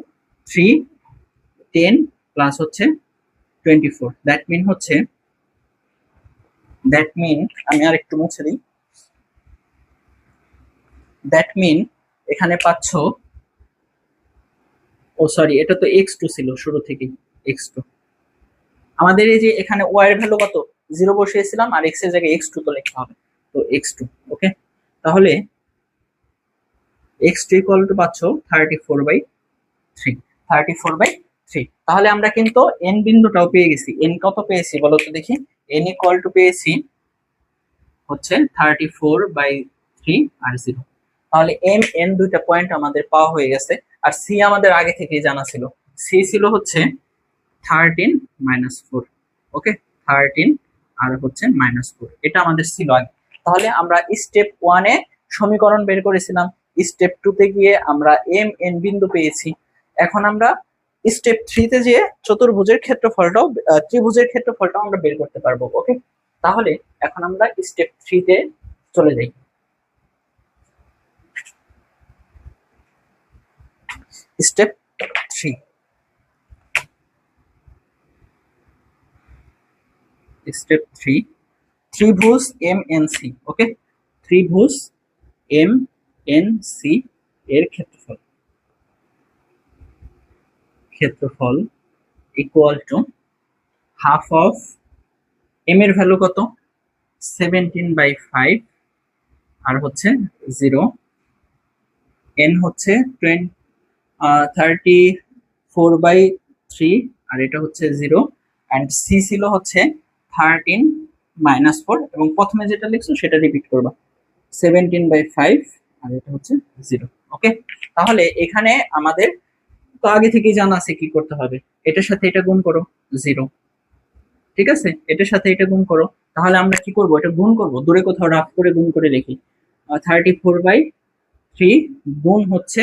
3 10 প্লাস হচ্ছে 24, দ্যাট মিন আমি আর একটু মুছে দিই। দ্যাট মিন এখানে পাচ্ছ, ও সরি এটা তো x2 ছিল শুরু থেকেই, x2 আমাদের এই যে এখানে y এর ভ্যালু কত 0 বসিয়েছিলাম, আর x এর জায়গায় x2 তো লিখতে হবে, তো x2। ওকে, তাহলে x2 ইকুয়াল টু পাচ্ছ 34/3। তাহলে আমরা কিন্তু n বিন্দুটাও পেয়ে গেছি। n কত পেয়েছি বলো তো দেখি। n ইকুয়াল টু পেয়েছি হচ্ছে 34/3 আর 0। তাহলে m n দুইটা পয়েন্ট আমাদের পাওয়া হয়ে গেছে। আর c আমাদের আগে থেকেই জানা ছিল, c ছিল হচ্ছে 13 -4। ওকে, 13 আর হচ্ছে -4, এটা আমাদের ছিল আগে। তাহলে আমরা স্টেপ 1 এ সমীকরণ বের করেছিলাম। স্টেপ 2 তে গিয়ে আমরা এম এন বিন্দু পেয়েছি। এখন আমরা স্টেপ 3 তে গিয়ে চতুর্ভুজের ক্ষেত্রফলটাও ত্রিভুজের ক্ষেত্রফলটাও আমরা বের করতে পারবো। ওকে, তাহলে এখন আমরা স্টেপ 3 তে চলে যাই। স্টেপ 3, স্টেপ 3, ত্রিভুজ এম এন সি। ওকে, ত্রিভুজ এম এন সি এর ক্ষেত্রফল equal to half of M এর ভ্যালু কত 17/5 আর হচ্ছে 0, এন হচ্ছে 34/3 আর এটা হচ্ছে 0, অ্যান্ড সি ছিল হচ্ছে 13 - 4 এবং প্রথমে যেটা লিখছো সেটা রিপিট করবা 17/5 আর এটা হচ্ছে 0। ওকে, তাহলে এখানে আমাদের তো আগে থেকেই জানা আছে কি করতে হবে, এটার সাথে এটা গুণ করো 0, ঠিক আছে, এটার সাথে এটা গুণ করো। তাহলে আমরা কি করব, এটা গুণ করব, দূরে কোথাও রাফ করে গুণ করে লিখি 34/3 গুণ হচ্ছে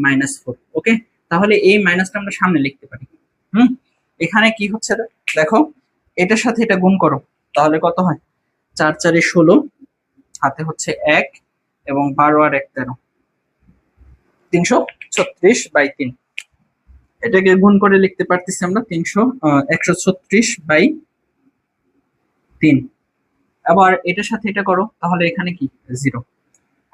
-4। ওকে, তাহলে এই মাইনাসটা আমরা সামনে লিখতে পারি। এখানে কি হচ্ছে দেখো, এটার সাথে এটা গুণ করো, তাহলে কত হয় 4 4 16, হাতে হচ্ছে 1 এবং 12 আর 1 13, 336/3। এটাকে গুণ করে লিখতে পারতেছি আমরা 136/3। আবার এটার সাথে এটা করো, তাহলে এখানে কি 0,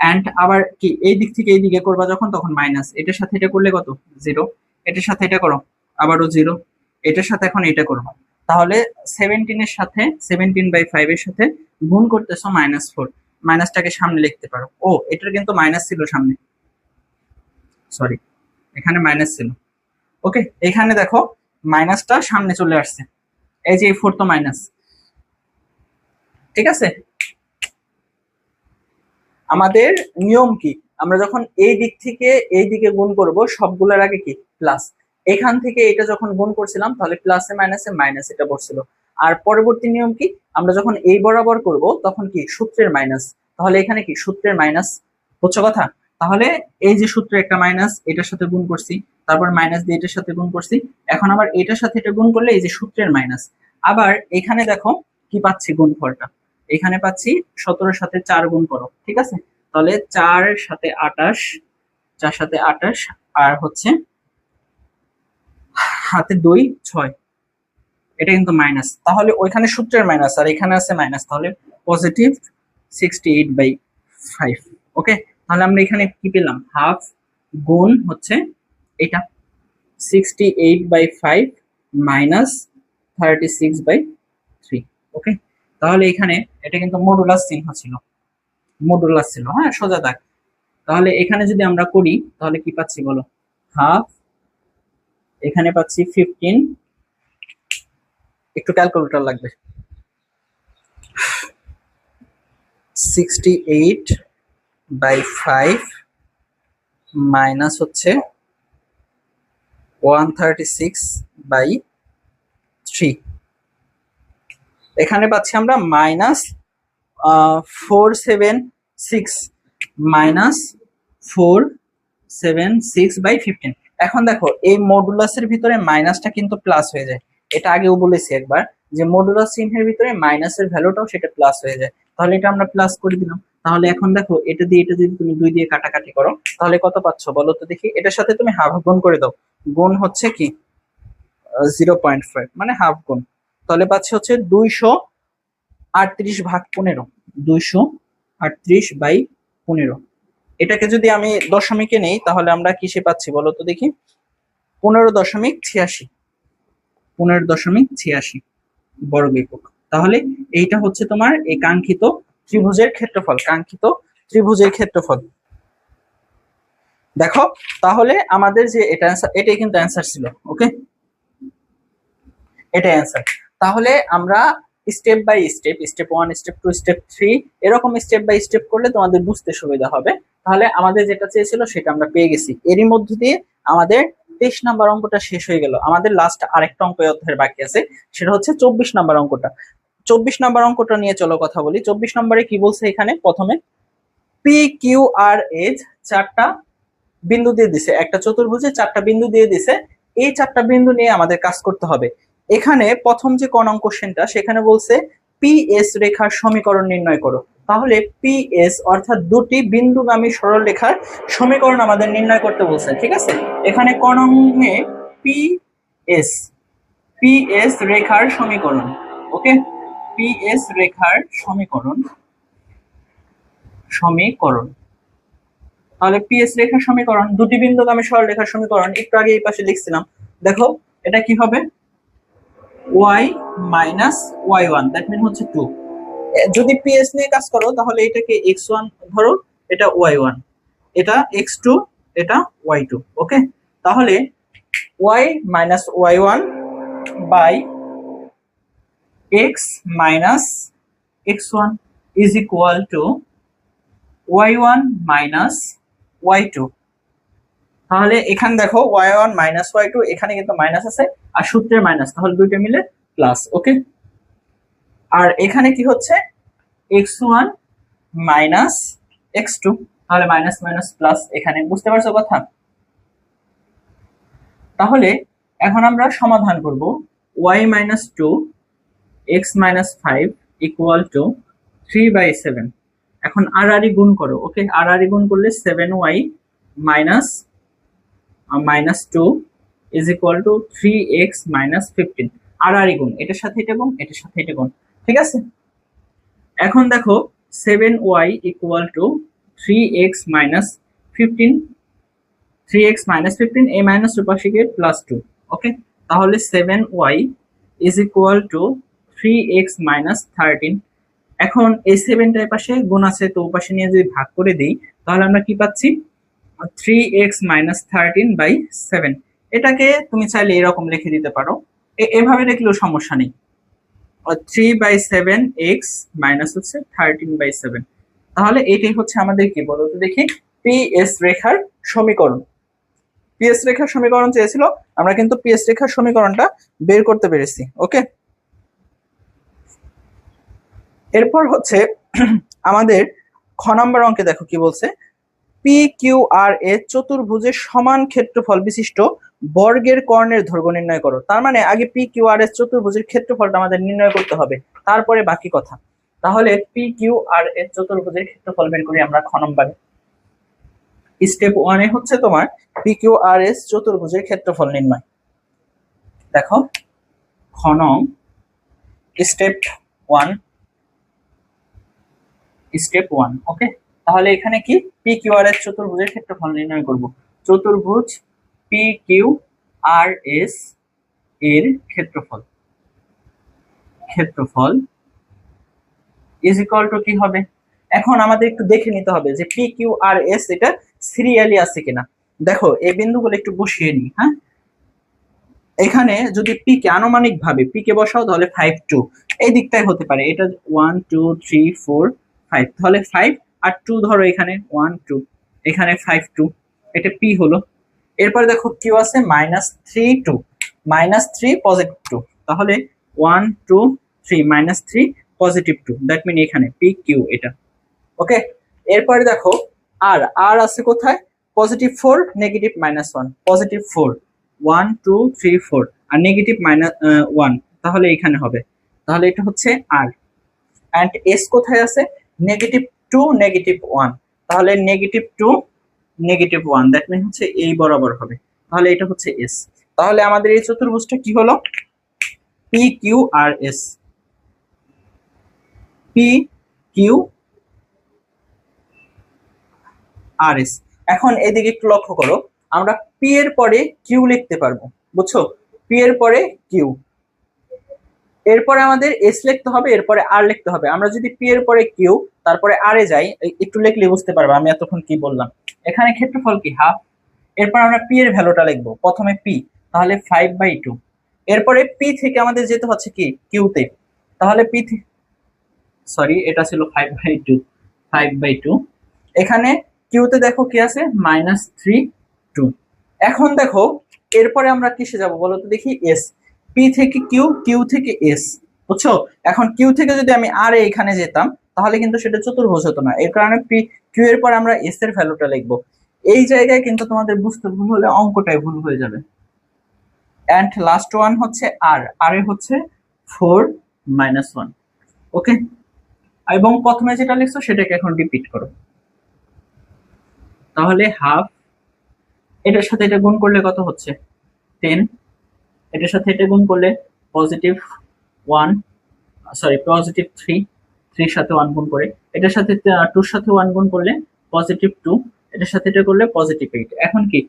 অ্যান্ড আবার কি এই দিক থেকে এই দিকে করবা যখন, তখন মাইনাস, এটার সাথে এটা করলে কত 0, এটার সাথে এটা করো আবারও 0, এটার সাথে এখন এটা করবো, তাহলে 17 এর সাথে 17/5 এর সাথে গুণ করতেছো -4, মাইনাসটাকে সামনে লিখতে পারো। ও, এটার কিন্তু মাইনাস ছিল সামনে, সরি, এখানে মাইনাস ছিল। ওকে, এখানে দেখো মাইনাসটা সামনে চলে আসছে, এই যে 4 তো মাইনাস, ঠিক আছে। আমাদের নিয়ম কি, আমরা যখন এই দিক থেকে এই দিকে গুণ করব সবগুলোর আগে কি প্লাস, এখান থেকে এটা যখন গুণ করছিলাম তাহলে প্লাসে মাইনাসে মাইনাস এটা বসছিল। আর পরবর্তী নিয়ম কি, আমরা যখন এই বরাবর করব তখন কি সূত্রের মাইনাস, তাহলে এখানে কি সূত্রের মাইনাস, বুঝছো কথা। তাহলে এই যে সূত্রে একটা মাইনাস, এটার সাথে গুণ করছি, তারপর মাইনাস দিয়ে এটার সাথে গুণ করছি, এখন আবার এটার সাথে এটা গুণ করলে এই যে সূত্রের মাইনাস। আবার এখানে দেখো কি পাচ্ছি গুণফলটা, এখানে পাচ্ছি 17 সাথে 4 গুণ করো, ঠিক আছে, তাহলে 4 সাথে 28, 4 সাথে 28 আর হচ্ছে হাতে 2 6, এটা কিন্তু মাইনাস, তাহলে ওইখানে সূত্রের মাইনাস আর এখানে আছে মাইনাস, তাহলে পজিটিভ 68/5। ওকে, তাহলে আমরা এখানে কি পেলাম, হাফ গুণ হচ্ছে এটা 68/5 মাইনাস 36/3। ওকে, তাহলে এখানে এটা কিন্তু মডুলাস চিহ্ন ছিল, মডুলাস ছিল, হ্যাঁ সোজা দাগ। তাহলে এখানে যদি আমরা করি তাহলে কি পাচ্ছি বলো, হাফ, এখানে পাচ্ছি 15, একটু ক্যালকুলেটর লাগবে, 68/5 মাইনাস হচ্ছে 136/3, এখানে পাচ্ছি আমরা -476 -476/15। এখন দেখো এই মডুলাসের ভিতরে মাইনাসটা কিন্তু প্লাস হয়ে যায়, এটা আগেও বলেছি একবার যে মডুলাস চিহ্নের ভিতরে মাইনাসের ভ্যালুটাও সেটা প্লাস হয়ে যায়, তাহলে এটা আমরা প্লাস করে দিলাম। তাহলে এখন দেখো এটা দিয়ে এটা যদি তুমি 2 দিয়ে কাটাকাটি করো তাহলে কত পাচ্ছ বলো তো দেখি, এটার সাথে তুমি হাফ গুণ করে দাও, গুণ হচ্ছে কি 0.5 মানে হাফ গুণ, তাহলে পাচ্ছি হচ্ছে 238/15, 238/15। এটাকে যদি আমি দশমিকে নেই তাহলে আমরা কিসে পাচ্ছি বলো তো দেখি, 15.86, 15.86 বর্গ একক। তাহলে এইটা হচ্ছে তোমার এই কাঙ্ক্ষিত ত্রিভুজের ক্ষেত্রফল, কাঙ্ক্ষিত ত্রিভুজের ক্ষেত্রফল। দেখো তাহলে আমাদের যে এটা অ্যান্সার, এটাই কিন্তু অ্যান্সার ছিল। ওকে, এটা অ্যান্সার। তাহলে আমরা step by step, step 1, step 2, step 3 এরকম স্টেপ বাই স্টেপ করলে তোমাদের বুঝতে সুবিধা হবে। তাহলে আমাদের যেটা চেয়েছিল সেটা আমরা পেয়ে গেছি। এরই মধ্য দিয়ে আমাদের 23 নাম্বার অঙ্কটা শেষ হয়ে গেল। আমাদের লাস্ট আরেকটা অঙ্ক অধ্যায়ের বাকি আছে, সেটা হচ্ছে 24 নাম্বার অঙ্কটা। 24 নাম্বার অঙ্কটা নিয়ে চলো কথা বলি। 24 নম্বরে কি বলছে এখানে, প্রথমে P P Q R S চারটা বিন্দু দিয়ে দিছে, একটা চতুর্ভুজে চারটা বিন্দু দিয়ে দিছে। এই চারটা বিন্দু নিয়ে আমাদের কাজ করতে হবে। এখানে প্রথম যে ক নং কোশ্চেনটা, সেখানে বলছে পি এস রেখার সমীকরণ নির্ণয় করো। তাহলে পি এস অর্থাৎ দুটি বিন্দুগামী সরল রেখার সমীকরণ আমাদের নির্ণয় করতে বলছে, ঠিক আছে। এখানে ক নং A P S, P S রেখার সমীকরণ, ওকে, পি এস রেখার সমীকরণ, সমীকরণ। তাহলে পিএস রেখার সমীকরণ, দুটি বিন্দুগামী সরল রেখার সমীকরণ একটু আগে এই পাশে লিখছিলাম। দেখো এটা কি হবে, y minus y1, that mean হচ্ছে 2। যদি পিএস নিয়ে কাজ করো তাহলে এটাকে x1 ধরো, এটা y1, এটা x2, এটা y2, ওকে। তাহলে y minus y1 by x minus x1 is equal to y1 minus y2। তাহলে এখানে দেখো y1 মাইনাস y2, এখানে কিন্তু মাইনাস আছে আর সূত্রের মাইনাস, তাহলে দুইটা মিলে প্লাস, ওকে। আর এখানে কি হচ্ছে x1 মাইনাস x2, তাহলে মাইনাস মাইনাস প্লাস, এখানে বুঝতে পারছো কথা। তাহলে এখন আমরা সমাধান করব y minus 2 x minus 5 equal to 3/7। এখন আর গুণ করো, ওকে, আর গুণ করলে 7y minus minus 2 is equal to 3x minus 15। আর গুণ, এটার সাথে এটা গুণ, এটার সাথে এটা গুণ, ঠিক আছে। এখন দেখো 7y equal to 3x minus 15, 3x minus 15, a minus উপাশিকে প্লাস 2, ওকে। তাহলে 7y is equal to 3x minus 13। এখন এই 7টা পাশে গুণ আছে, তো পাশে নিয়ে যদি ভাগ করে দিই তাহলে আমরা কি পাচ্ছি, 3x মাইনাস 13/7। এটাকে তুমি চাইলে এরকম লিখে দিতে পারো, এভাবে লিখলেও সমস্যা নেই। 3/7x মাইনাস হচ্ছে 13/7। তাহলে এটাই হচ্ছে আমাদের কি বলতো দেখি, পিএস রেখার সমীকরণ। পিএস রেখার সমীকরণ চেয়েছিল, আমরা কিন্তু পিএস রেখার সমীকরণটা বের করতে পেরেছি, ওকে। এরপর হচ্ছে আমাদের খ নম্বর অঙ্কে দেখো কি বলছে, পি কিউ আর এ চতুর্ভুজের সমান ক্ষেত্রফল বিশিষ্ট বর্গের কর্ণের দৈর্ঘ্য নির্ণয় করো। তার মানে আগে পি কিউ আর এস চতুর্ভুজের ক্ষেত্রফলটা আমাদের নির্ণয় করতে হবে, তারপরে বাকি কথা। তাহলে পি কিউ আর এস চতুর্ভুজের ক্ষেত্রফল বের করি আমরা খ নম্বরে। স্টেপ 1 এ হচ্ছে তোমার পি কিউ আর এস চতুর্ভুজের ক্ষেত্রফল নির্ণয়। দেখো খ নং স্টেপ 1, স্টেপ 1, ওকে। তাহলে এখানে কি পি কিউ আর এস চতুর্ভুজের ক্ষেত্রফল নির্ণয় করব। চতুর্ভুজ পি কিউ আর এস এর ক্ষেত্রফল, ক্ষেত্রফল ইজ ইকুয়াল টু কি হবে, এখন আমাদের একটু দেখে নিতে হবে যে পি কিউ আর এস এটা সিরিয়ালি আছে কিনা। দেখো এই বিন্দুগুলো একটু বসিয়ে নিই, হ্যাঁ। এখানে যদি পি কে আনুমানিক ভাবে পি কে বসাও তাহলে 5 2 এই দিকটাই হতে পারে, এটা 1 2 3 4 5, তাহলে 5 আর 2 ধরো, এখানে 1 2, এখানে 5 2, এটা পি হলো। এরপর দেখো কিউ আছে -3 2, -3 পজিটিভ 2, তাহলে 1 2 3 -3 পজিটিভ 2, দ্যাট মিন এখানে পি কিউ এটা, ওকে। এরপরে দেখো আর আর আছে কোথায়, পজিটিভ 4 নেগেটিভ -1, পজিটিভ 4 1 2 3 4 আর নেগেটিভ -1, তাহলে এখানে হবে, তাহলে এটা হচ্ছে আর। এন্ড এস কোথায় আছে, নেগেটিভ 2 নেগেটিভ 1, তাহলে নেগেটিভ 2 নেগেটিভ 1, দ্যাট মিন হচ্ছে এই বরাবর হবে, তাহলে এটা হচ্ছে এস। তাহলে আমাদের এই চতুর্ভুজটা কি হলো, P Q R S, P Q R S. এখন এদিকে একটু লক্ষ্য করো, আমরা পি এর পরে কিউ লিখতে পারবো, বুঝছো, পি এর পরে কিউ, এরপরে আমাদের এস লিখতে হবে, এরপরে আর লিখতে হবে। আমরা যদি পি এর পরে কিউ তারপরে আর এ যাই, একটু লিখলে বুঝতে পারবো আমি এতক্ষণ কি বললাম। এখানে ক্ষেত্রফল কি হাফ, এরপর আমরা পি এর ভ্যালুটা লিখবো, প্রথমে পি, তাহলে 5/2। এরপরে পি থেকে আমাদের যেতে হচ্ছে কি কিউতে, তাহলে পি, সরি এটা ছিল 5/2, 5/2। এখানে কিউতে দেখো কি আছে -3 2। এখন দেখো এরপরে আমরা কিসে যাব বলো তো দেখি, এস, পি থেকে কিউ, কিউ থেকে এস, বুঝছো। এখন কিউ থেকে যদি আমি আর এখানে যেতাম তাহলে কিন্তু সেটা চতুর্ভুজ হতো না। এর কারণে পি কিউ এর পর আমরা এস এর ভ্যালুটা লিখবো। এই জায়গায় কিন্তু তোমাদের বুঝতে ভুল হলে অঙ্কটাই ভুল হয়ে যাবে। এন্ড লাস্ট ওয়ান হচ্ছে আর, আর এ হচ্ছে 4 - 1। ওকে, এবং প্রথমে যেটা লিখছো সেটাকে এখন রিপিট করো। তাহলে হাফ, এটার সাথে এটা গুণ করলে কত হচ্ছে 10, এটার সাথে এটা গুণ করলে +1, +3, 3 সাথে 1 গুণ করে, এটার সাথে 2 সাথে 1 গুণ করলে +2, এটার সাথে এটা করলে +8। এখন কি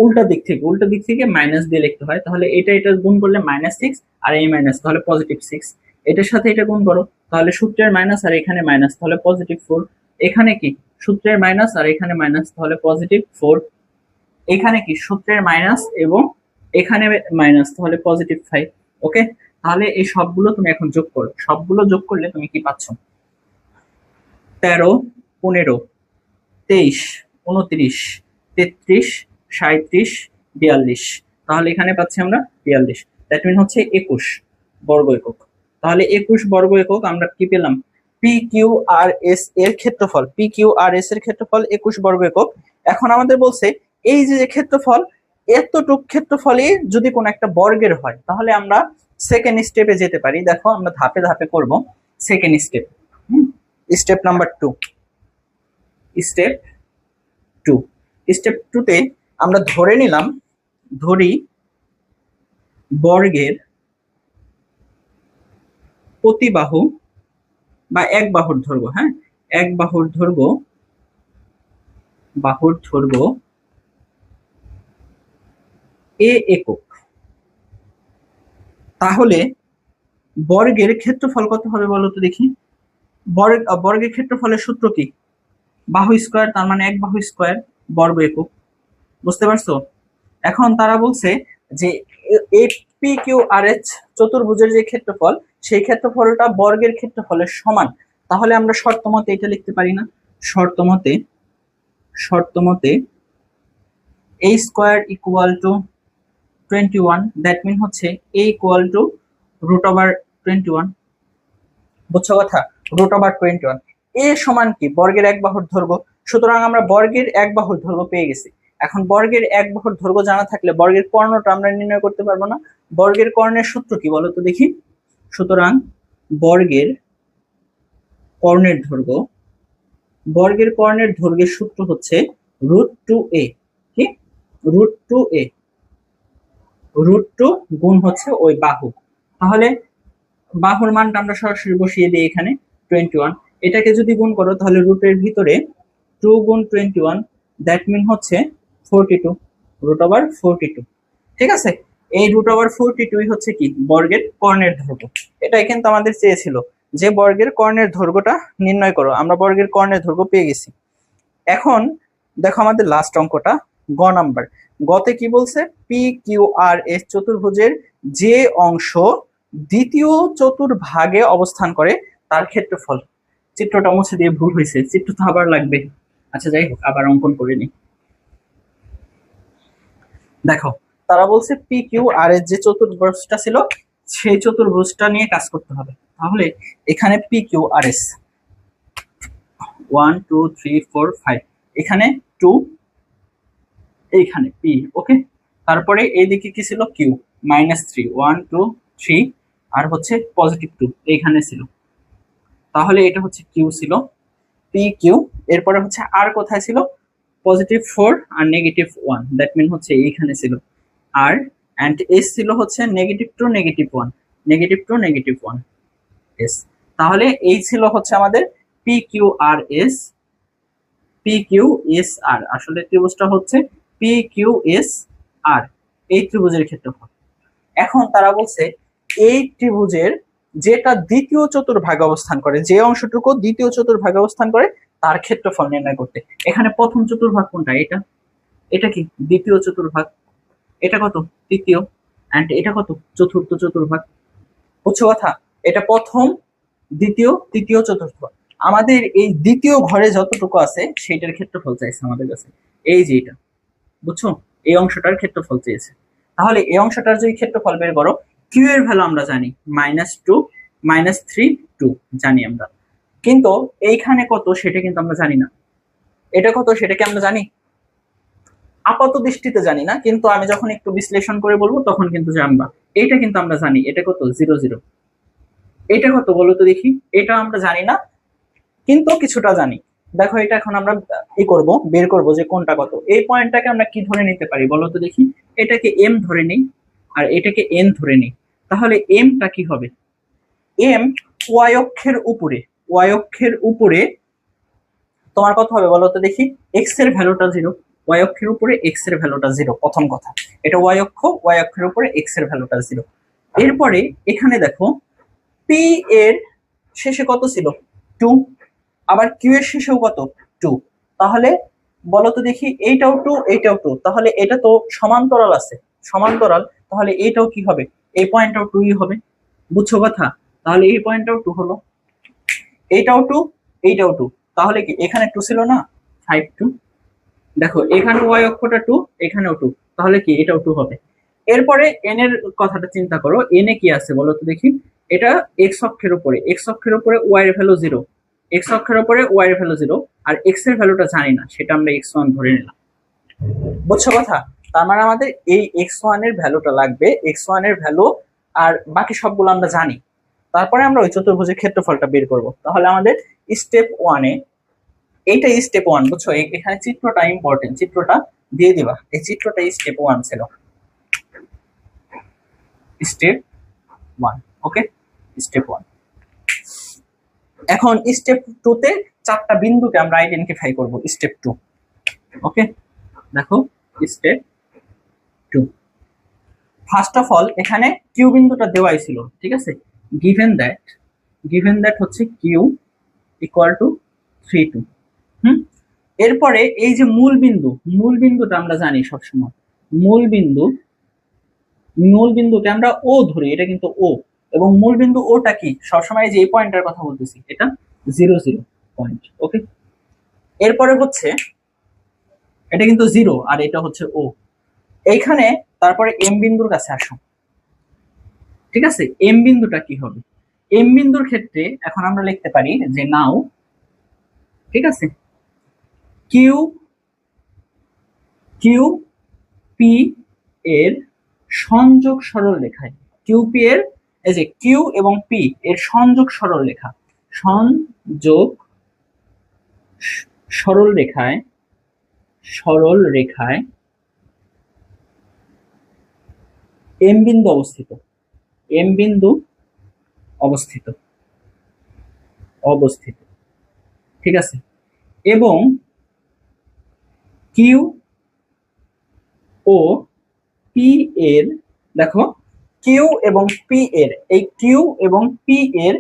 উল্টা দিক থেকে মাইনাস দিয়ে লিখতে হয়। তাহলে এটা গুণ করলে -6 আর এই মাইনাস, তাহলে +6। এটার সাথে এটা গুণ করো, তাহলে সূত্রের মাইনাস আর এখানে মাইনাস, তাহলে +4। এখানে কি সূত্রের মাইনাস আর এখানে মাইনাস, তাহলে +4। এখানে কি সূত্রের মাইনাস এবং এখানে মাইনাস, তাহলে +5। ওকে, তাহলে এই সবগুলো তুমি এখন যোগ করো। সবগুলো যোগ করলে তুমি কি পাচ্ছ 13, 15, 23, 29, 33, 37, 42। তাহলে এখানে পাচ্ছি আমরা 42। দ্যাট মিন হচ্ছে 21 বর্গ একক। তাহলে 21 বর্গ একক আমরা কি পেলাম? পি কিউ আর এস এর ক্ষেত্রফল, পি কিউ আর এস এর ক্ষেত্রফল 21 বর্গ একক। এখন আমাদের বলছে এই যে ক্ষেত্রফল, এতটুক ক্ষেত্রফলই যদি কোন একটা বর্গের হয় তাহলে আমরা সেকেন্ড স্টেপে যেতে পারি। দেখো আমরা ধাপে ধাপে করব। Second step, step number 2। Step 2, step 2 তে আমরা ধরি বর্গের প্রতি বাহু বা এক বাহুর দৈর্ঘ্য, হ্যাঁ, এক বাহুর দৈর্ঘ্য এ একক। তাহলে বর্গের ক্ষেত্রফল কত হবে বলো তো দেখি। বর্গের ক্ষেত্রফলের সূত্র কি? বাহু স্কয়ার, তার মানে এক বাহু স্কয়ার বর্গ একক। বুঝতে পারছো? এখন তারা বলছে যে পি কিউ আর এস চতুর্ভুজের যে ক্ষেত্রফল, সেই ক্ষেত্রফলটা বর্গের ক্ষেত্রফলের সমান। তাহলে আমরা শর্ত মতে এটা লিখতে পারি না? শর্ত মতে a square equal to 21, that mean হচ্ছে a ইকুয়াল টু √21। বুঝছো কথা? √21। এ সমান কি? বর্গের এক বাহুর দৈর্ঘ্য। সুতরাং আমরা বর্গের এক বাহুর দৈর্ঘ্য পেয়ে গেছি। এখন বর্গের এক বাহুর দৈর্ঘ্য জানা থাকলে বর্গের কর্ণটা আমরা নির্ণয় করতে পারবো না? বর্গের কর্ণের সূত্র কি বলো তো দেখি। সুতরাং বর্গের কর্ণের দৈর্ঘ্যের সূত্র হচ্ছে √2a। কি? √2a, √2 গুণ হচ্ছে ওই বাহু। তাহলে বাহুর মানটা আমরা সরাসরি বসিয়ে দিই এখানে 21। এটাকে যদি গুণ করো তাহলে রুটের ভিতরে 2 গুণ 21, দ্যাট মিন হচ্ছে 42, √42। ঠিক আছে, এই √42 হচ্ছে কি? বর্গের কর্ণের দৈর্ঘ্য। এটাই কিন্তু আমাদের চেয়েছিল যে বর্গের কর্ণের দৈর্ঘ্যটা নির্ণয় করো। আমরা বর্গের কর্ণের দৈর্ঘ্য পেয়ে গেছি। এখন দেখো আমাদের লাস্ট অঙ্কটা, গ নাম্বার। গতে কি বলছে? পি কিউ আর এস চতুর্ভুজের যে অংশ দ্বিতীয় চতুর্ভাগে অবস্থান করে তার ক্ষেত্রফল। চিত্রটা মুছে দিয়ে ভুল হয়েছে, চিত্র তো আবার লাগবে। আচ্ছা যাই হোক, আবার অঙ্কন করে নি। দেখো তারা বলছে পি কিউ আর এস যে চতুর্ভুজটা ছিল সেই চতুর্ভুজটা নিয়ে কাজ করতে হবে। তাহলে এখানে পি কিউ আর এস 1 2 3 4 5, এখানে 2, এইখানে পি। ওকে, তারপরে এইদিকে কি ছিল? কিউ -3, 1 2 3, আর হচ্ছে +2 এইখানে ছিল। তাহলে এটা হচ্ছে কিউ ছিল, পি কিউ। এরপরে হচ্ছে আর কোথায় ছিল? +4 আর -1, দ্যাট মিন হচ্ছে এইখানে ছিল। আর এন্ড এস ছিল হচ্ছে -2 -1, -2 -1 এস। তাহলে এই ছিল হচ্ছে আমাদের P Q R S, P Q S আর। আসলে ত্রিভুজটা হচ্ছে পি কিউ এস আর, এই ত্রিভুজের ক্ষেত্রফল। এখন তারা বলছে এই ত্রিভুজের যেটা দ্বিতীয় চতুর্ভাগে অবস্থান করে, যে অংশটুকু দ্বিতীয় চতুর্ভাগে অবস্থান করে তার ক্ষেত্রফল নির্ণয় করতে। এখানে প্রথম চতুর্ভাগ কোনটা? এটা কি? দ্বিতীয় চতুর্ভাগ। এটা কত? তৃতীয়। এন্ড এটা কত? চতুর্থ চতুর্ভাগ। বুঝছো কথা? এটা প্রথম, দ্বিতীয়, তৃতীয়, চতুর্থ। আমাদের এই দ্বিতীয় ঘরে যতটুকু আছে সেইটার ক্ষেত্রফল চাইছে আমাদের কাছে। এই যে এটা, বুঝছো? এই অংশটার ক্ষেত্রফল চেয়েছে। তাহলে এই অংশটার যদি ক্ষেত্রফল বের করো, কিউ এর ভ্যালু আমরা জানি -2 -3 2 জানি আমরা। কিন্তু এইখানে কত সেটা কিন্তু আমরা জানি না। এটা কত সেটা কি আমরা জানি? আপাত দৃষ্টিতে জানি না, কিন্তু আমি যখন একটু বিশ্লেষণ করে বলবো তখন কিন্তু জানবা। এটা কিন্তু আমরা জানি, এটা কত 0 0। এটা কত বলো তো দেখি? এটা আমরা জানি না, কিন্তু কিছুটা জানি। দেখো এটা এখন আমরা করব, বের করব যে কোনটা কত। এই পয়েন্টটাকে আমরা কি ধরে নিতে পারি বলো তো দেখি? এটাকে এম ধরে নিই আর এটাকে এন ধরে নিই। তাহলে এমটা কি হবে? এম ওয়াই অক্ষের উপরে, ওয়াই অক্ষের উপরে তোমার কত হবে বলো তো দেখি? এক্স এর ভ্যালুটা 0, ওয়াই অক্ষের উপরে এক্স এর ভ্যালুটা 0। প্রথম কথা, এটা ওয়াই অক্ষ, ওয়াই অক্ষের উপরে এক্স এর ভ্যালুটা 0। এরপরে এখানে দেখো পি এর শেষে কত ছিল? 2। আবার কিউ এর শেষেও কত? 2। তাহলে বলো তো দেখি, এইটাও 2, এইটাও 2, তাহলে এটা তো সমান্তরাল আছে, সমান্তরাল। তাহলে এইটাও কি হবে? এই পয়েন্টটাও 2ই হবে। বুঝছো কথা? তাহলে এই পয়েন্টটাও 2 হলো, এইটাও 2, এইটাও 2। তাহলে কি এখানে 2 ছিল না? 5 2। দেখো এখানে ওয়াই অক্ষটা 2, এখানেও 2, তাহলে কি এটাও 2 হবে। এরপরে এন এর কথাটা চিন্তা করো, এন এ কি আছে বলো তো দেখি? এটা এক্স অক্ষের উপরে, এক্স অক্ষের উপরে ওয়াই এর ভ্যালু 0, এক্স অক্ষের উপরে ওয়াই এর ভ্যালু 0, আর এক্স এর ভ্যালুটা জানি না, সেটা আমরা x1 ধরে নিলাম। বুঝছো কথা? তার মানে আমাদের এই x1 এর ভ্যালুটা লাগবে, x1 এর ভ্যালু, আর বাকি সবগুলো আমরা জানি। তারপরে আমরা ওই চতুর্ভুজের ক্ষেত্রফলটা বের করব। তাহলে আমাদের স্টেপ 1-এ, এইটা স্টেপ 1, বুঝছো? এখানে চিত্রটা ইম্পর্টেন্ট, চিত্রটা দিয়ে দিবা। এই চিত্রটা স্টেপ 1 ছিল, স্টেপ 1। ওকে, স্টেপ 1। এখন স্টেপ 2 তে 4টা বিন্দুকে আমরা আইডেন্টিফাই করব, স্টেপ 2। ওকে, দেখো স্টেপ 2। ফার্স্ট অফ অল এখানে কিউ বিন্দুটা দেওয়াই ছিল, ঠিক আছে? গিভেন দ্যাট হচ্ছে কিউ ইকুয়াল টু 3 2। হুম, এরপরে এই যে মূল বিন্দু, মূল বিন্দুটা আমরা জানি সবসময়, মূল বিন্দু, মূল বিন্দুকে আমরা ও ধরি, এটা কিন্তু ও। এবং মূল বিন্দু ওটা কি সবসময় যে এই পয়েন্টের কথা বলতেছি, এটা 0 0 পয়েন্ট। ওকে, এরপরে হচ্ছে এটা কিন্তু 0 আর এটা হচ্ছে ও। এইখানে তারপরে এম বিন্দুর কাছে আসো, ঠিক আছে? এম বিন্দুটা কি হবে? এম বিন্দুর ক্ষেত্রে এখন আমরা লিখতে পারি যে নাও, ঠিক আছে, কিউ কিউ পি এর সংযোগ সরল রেখায়, কিউপি এর, এই যে কিউ এবং পি এর সংযোগ সরল রেখা, সংযোগ সরল রেখায়, সরল রেখায় এম বিন্দু অবস্থিত, এম বিন্দু অবস্থিত, অবস্থিত, ঠিক আছে? এবং কিউ ও পি এর, দেখো কিউ এবং পি এর, এই কিউ এবং পি এর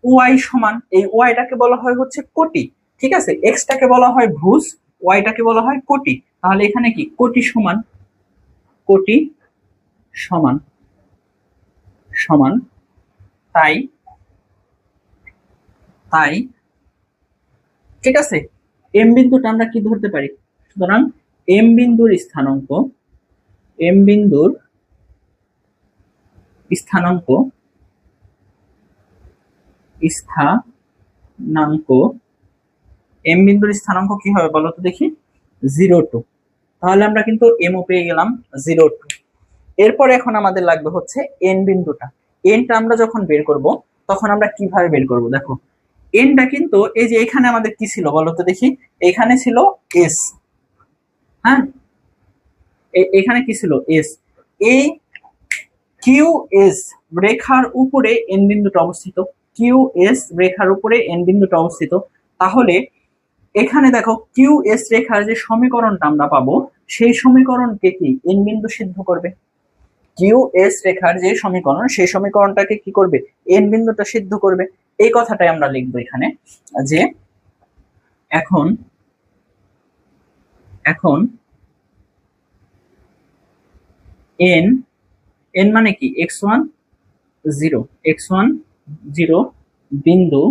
ওয়াই সমান, এই ওয়াইটাকে বলা হয় হচ্ছে কোটি, ঠিক আছে? এক্সটাকে বলা হয় ভুজ, ওয়াইটাকে বলা হয় কোটি। তাহলে এখানে কি কোটি সমান, কোটি সমান সমান, তাই তাই ঠিক আছে, এম বিন্দুটা আমরা কি ধরতে পারি? সুতরাং এম বিন্দুর স্থানাঙ্ক, এম বিন্দুর স্থানাঙ্ক, স্থানাঙ্ক, এম বিন্দুর স্থানাঙ্ক কি হবে বলো তো দেখি? 0 2। তাহলে আমরা কিন্তু এমও পেয়ে গেলাম 0 2। এরপর এখন আমাদের লাগবে হচ্ছে এন বিন্দুটা। এনটা আমরা যখন বের করব তখন আমরা কিভাবে বের করব? দেখো এনটা কিন্তু এই যে এখানে আমাদের কি ছিল বলো তো দেখি? এখানে ছিল এস, হ্যাঁ, এখানে কি ছিল? এস। এই কিউ এস রেখার উপরে এন বিন্দুটা অবস্থিত, কিউ এস রেখার উপরে এন বিন্দুটা অবস্থিত। তাহলে এখানে দেখো কিউ এস রেখার যে সমীকরণটা আমরা পাবো, সেই সমীকরণকে কি এন বিন্দু সিদ্ধ করবে। কিউ এস রেখার যে সমীকরণ, সেই সমীকরণটাকে কি করবে? এন বিন্দুটা সিদ্ধ করবে। এই কথাটাই আমরা লিখবো এখানে, যে এখন এখন এন, এন মানে কি? x1 0, x1 0 বিন্দু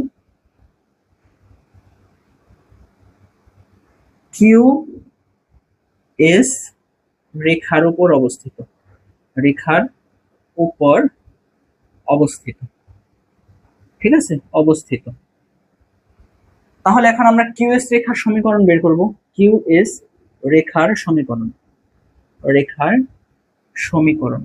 কিউ এস রেখার উপর অবস্থিত, রেখার উপর অবস্থিত, ঠিক আছে? অবস্থিত। তাহলে এখন আমরা কিউএস রেখার সমীকরণ বের করব। কিউএস রেখার সমীকরণ, রেখার সমীকরণ।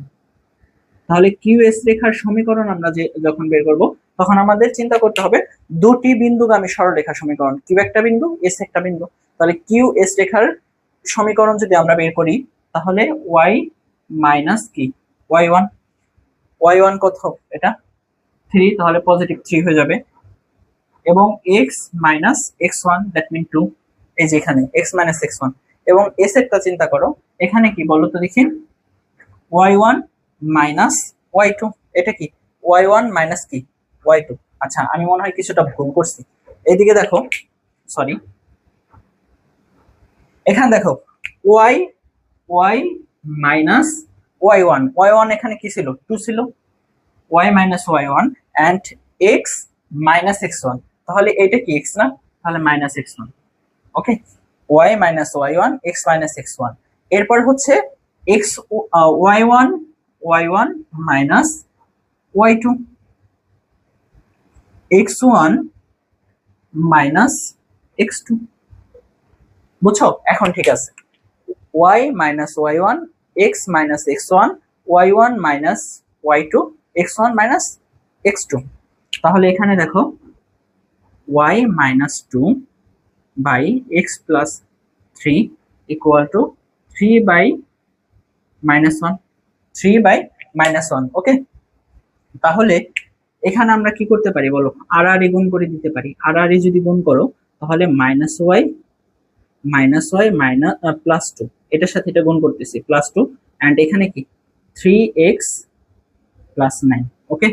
তাহলে কিউএস রেখার সমীকরণ আমরা যখন বের করব তখন আমাদের চিন্তা করতে হবে দুটি বিন্দুগামী সরলরেখা সমীকরণ। কিউ একটা বিন্দু, এস একটা বিন্দু। তাহলে কিউএস রেখার সমীকরণ যদি আমরা বের করি তাহলে ওয়াই মাইনাস কি ওয়াই ওয়ান কত এটা 3, তাহলে পজিটিভ 3 হয়ে যাবে, এবং x minus x1 that mean 2, এই যে এখানে এক্স মাইনাস x1, এবং এস একটা চিন্তা করো এখানে কি বলো তো দেখি y1 মাইনাস y2, এটা কি y1 মাইনাস কি y2। আচ্ছা আমি মনে হয় কিছুটা ভুল করছি, এইদিকে দেখো, সরি, এখানে দেখো y মাইনাস y1 এখানে কি ছিল 2 ছিল, y minus y1 and x minus x1, তাহলে এটা কি x না, তাহলে মাইনাস x1। ওকে, y minus y1 x minus x1, এরপর হচ্ছে x y1 minus y2, x1 minus x2, বুঝছো? এখন ঠিক আছে, y minus y1 x minus x1, y1 minus y2, x1 minus x2। তাহলে এখানে দেখো y minus 2 by x plus 3 equal to 3 by minus 1, 3 by minus 1। Okay, তাহলে এখানে আমরা কি করতে পারি বলো, আর আর গুণ করে দিতে পারি। আর আর যদি গুণ করো তাহলে মাইনাস ওয়াই মাইনাস প্লাস 2, এটার সাথে এটা গুণ করতেছি প্লাস 2, অ্যান্ড এখানে কি 3x প্লাস 9। ওকে,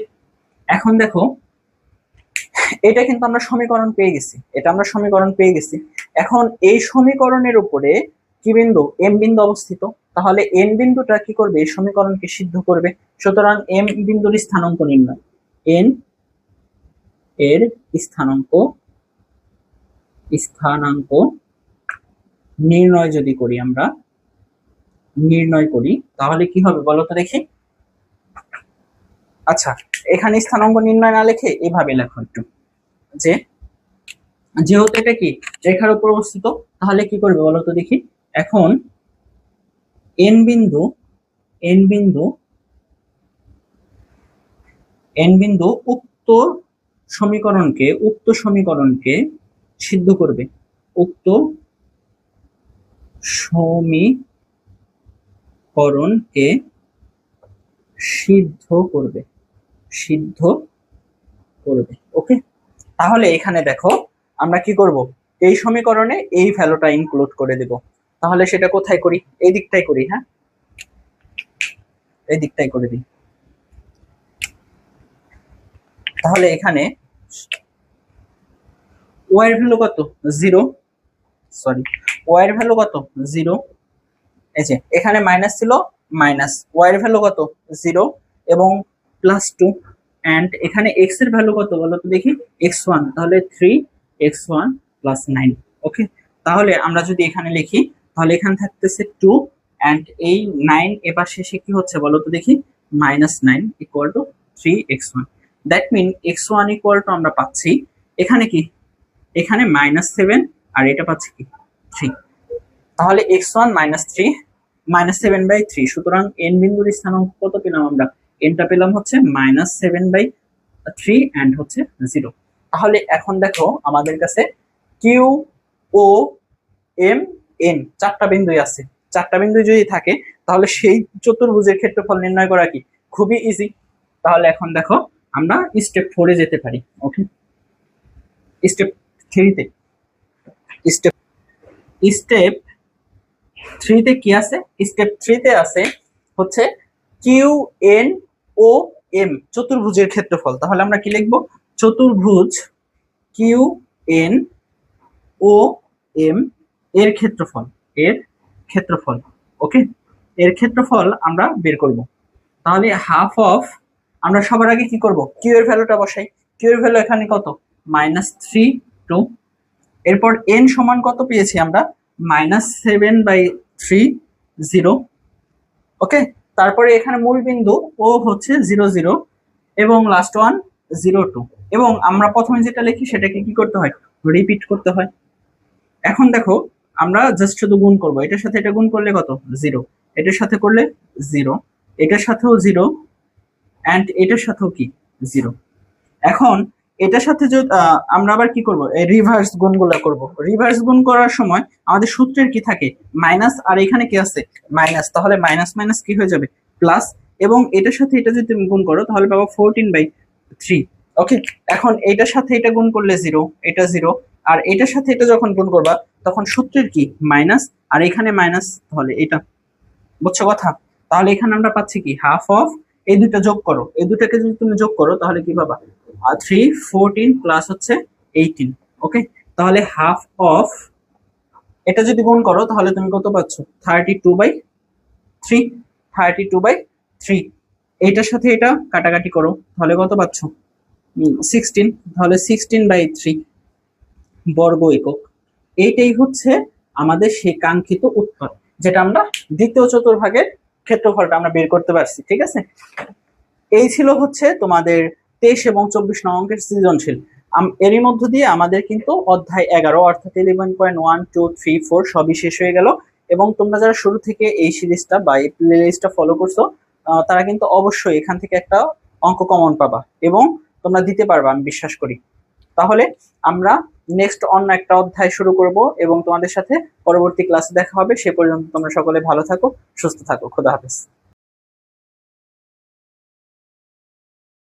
এখন দেখো এটা কিন্তু আমরা সমীকরণ পেয়ে গেছি, এটা আমরা সমীকরণ পেয়ে গেছি। এখন এই সমীকরণের উপরে কি বিন্দু, এম বিন্দু অবস্থিত, তাহলে এন বিন্দুটা কি করবে, এই সমীকরণকে সিদ্ধ করবে। সুতরাং এম বিন্দুর স্থানাঙ্ক নির্ণয়, এন এর স্থানাঙ্ক নির্ণয় যদি করি আমরা, নির্ণয় করি তাহলে কি হবে বলো তো দেখি। আচ্ছা এখানে স্থানাঙ্ক নির্ণয় না লিখে এভাবে লেখো একটু, যে যেহেতু এটা কি রেখার উপর অবস্থিত, তাহলে কি করবে বলো তো দেখি। এখন এন বিন্দু উক্ত সমীকরণকে সিদ্ধ করবে, উক্ত সমীকরণকে সিদ্ধ করবে। ওকে, তাহলে এখানে দেখো আমরা কি করব, এই সমীকরণে এই ভ্যালুটা ইনক্লুড করে দেব। তাহলে সেটা কোথায় করি, এই দিকটাই করি, হ্যাঁ এই দিকটাই করে দিই। তাহলে এখানে y এর ভ্যালু কত 0, সরি y এর ভ্যালু কত 0, এই যে এখানে মাইনাস ছিল, মাইনাস y এর ভ্যালু কত 0 এবং প্লাস 2, এন্ড এখানে x এর ভ্যালু কত বলো তো দেখি x1, তাহলে 3x1 প্লাস 9। ওকে, তাহলে আমরা যদি এখানে লিখি তাহলে এখানে থাকতেছে 2 এন্ড এই 9 এবার শেষে কি হচ্ছে বলো তো দেখি minus 9 equal to 3x1, that mean x1 equal to আমরা পাচ্ছি এখানে কি, এখানে মাইনাস 7 আর এটা পাচ্ছি কি 3, তাহলে x1 মাইনাস 7/3। সুতরাং এন বিন্দুর স্থানাঙ্ক কত পেলাম আমরা, এনটা পেলাম হচ্ছে -7/3 এন্ড হচ্ছে 0। তাহলে এখন দেখো আমাদের কাছে কিউ ও এম এন চারটা বিন্দুই আছে, চারটা বিন্দু যদি থাকে তাহলে সেই চতুর্ভুজের ক্ষেত্রফল নির্ণয় করা কি খুবই ইজি। তাহলে এখন দেখো আমরা স্টেপ 4 এ যেতে পারি। ওকে, স্টেপ 3 তে স্টেপ 3 তে কি আছে, স্টেপ 3 তে আছে হচ্ছে কিউ এন ও এম চতুর্ভুজের ক্ষেত্রফল। তাহলে আমরা কি লিখবো, চতুর্ভুজ কিউ এন ও এম এর ক্ষেত্রফল, ওকে, এর ক্ষেত্রফল আমরা বের করব। তাহলে হাফ অফ, আমরা সবার আগে কি করব, কিউ এর ভ্যালুটা বসাই। কিউ এর ভ্যালু এখানে কত -3 2, এরপর এন সমান কত পেয়েছি আমরা -7/3 0। ওকে, তারপরে এখানে মূল বিন্দু ও হচ্ছে 0 0 এবং লাস্ট ওয়ান 0 2, এবং আমরা প্রথমে যেটা লিখি সেটাকে কি করতে হয় রিপিট করতে হয়। এখন দেখো আমরা জাস্ট শুধু গুণ করব, এটার সাথে এটা গুণ করলে কত, 0, এটার সাথে করলে 0, এটার সাথেও 0, অ্যান্ড এটার সাথেও কি 0। এখন এটার সাথে যদি আমরা আবার কি করব, এই রিভার্স গুণগুলো করব। রিভার্স গুণ করার সময় আমাদের সূত্রের কি থাকে, মাইনাস, আর এখানে কি আছে, মাইনাস, তাহলে মাইনাস মাইনাস কি হয়ে যাবে, প্লাস। এবং এটার সাথে এটা যদি তুমি গুণ করো তাহলে পাবো 14/3। ওকে, এখন এটার সাথে এটা গুণ করলে 0, এটা 0, আর এটার সাথে এটা যখন গুণ করবা তখন সূত্রের কি মাইনাস, আর এখানে মাইনাস, তাহলে এটা, বুঝছো কথা। তাহলে এখানে আমরা পাচ্ছি কি, হাফ অফ, এই দুটো যোগ করো, এই দুটাকে যদি তুমি যোগ করো তাহলে কি পাবা, 3, 14 প্লাস হচ্ছে 18। ওকে, তাহলে হাফ অফ, এটা যদি গুণ করো তাহলে তুমি কত পাচ্ছ, 32/3, 32/3। এইটার সাথে এটা কাটাকাটি করো তাহলে কত পাচ্ছ, 16, তাহলে 16/3 বর্গ একক। এইটাই হচ্ছে আমাদের সেই কাঙ্ক্ষিত উত্তর, যেটা আমরা দ্বিতীয় চতুর্ভাগের ক্ষেত্রফলটা আমরা বের করতে পারছি। ঠিক আছে, এই ছিল হচ্ছে তোমাদের 23 এবং 24 নং অঙ্কের সৃজনশীল। এরই মধ্য দিয়ে আমাদের কিন্তু অধ্যায় 11 অর্থাৎ 11.1, 2, 3, 4 সবই শেষ হয়ে গেল। এবং তোমরা যারা শুরু থেকে এই সিরিজটা বা এই প্লে লিস্টটা ফলো করছো, তারা কিন্তু অবশ্যই এখান থেকে একটা অঙ্ক কমন পাবা এবং তোমরা দিতে পারবা, আমি বিশ্বাস করি। তাহলে আমরা নেক্সট অন্য একটা অধ্যায় শুরু করব এবং তোমাদের সাথে পরবর্তী ক্লাসে দেখা হবে। সে পর্যন্ত তোমরা সকলে ভালো থাকো, সুস্থ থাকো, খোদা হাফেজ।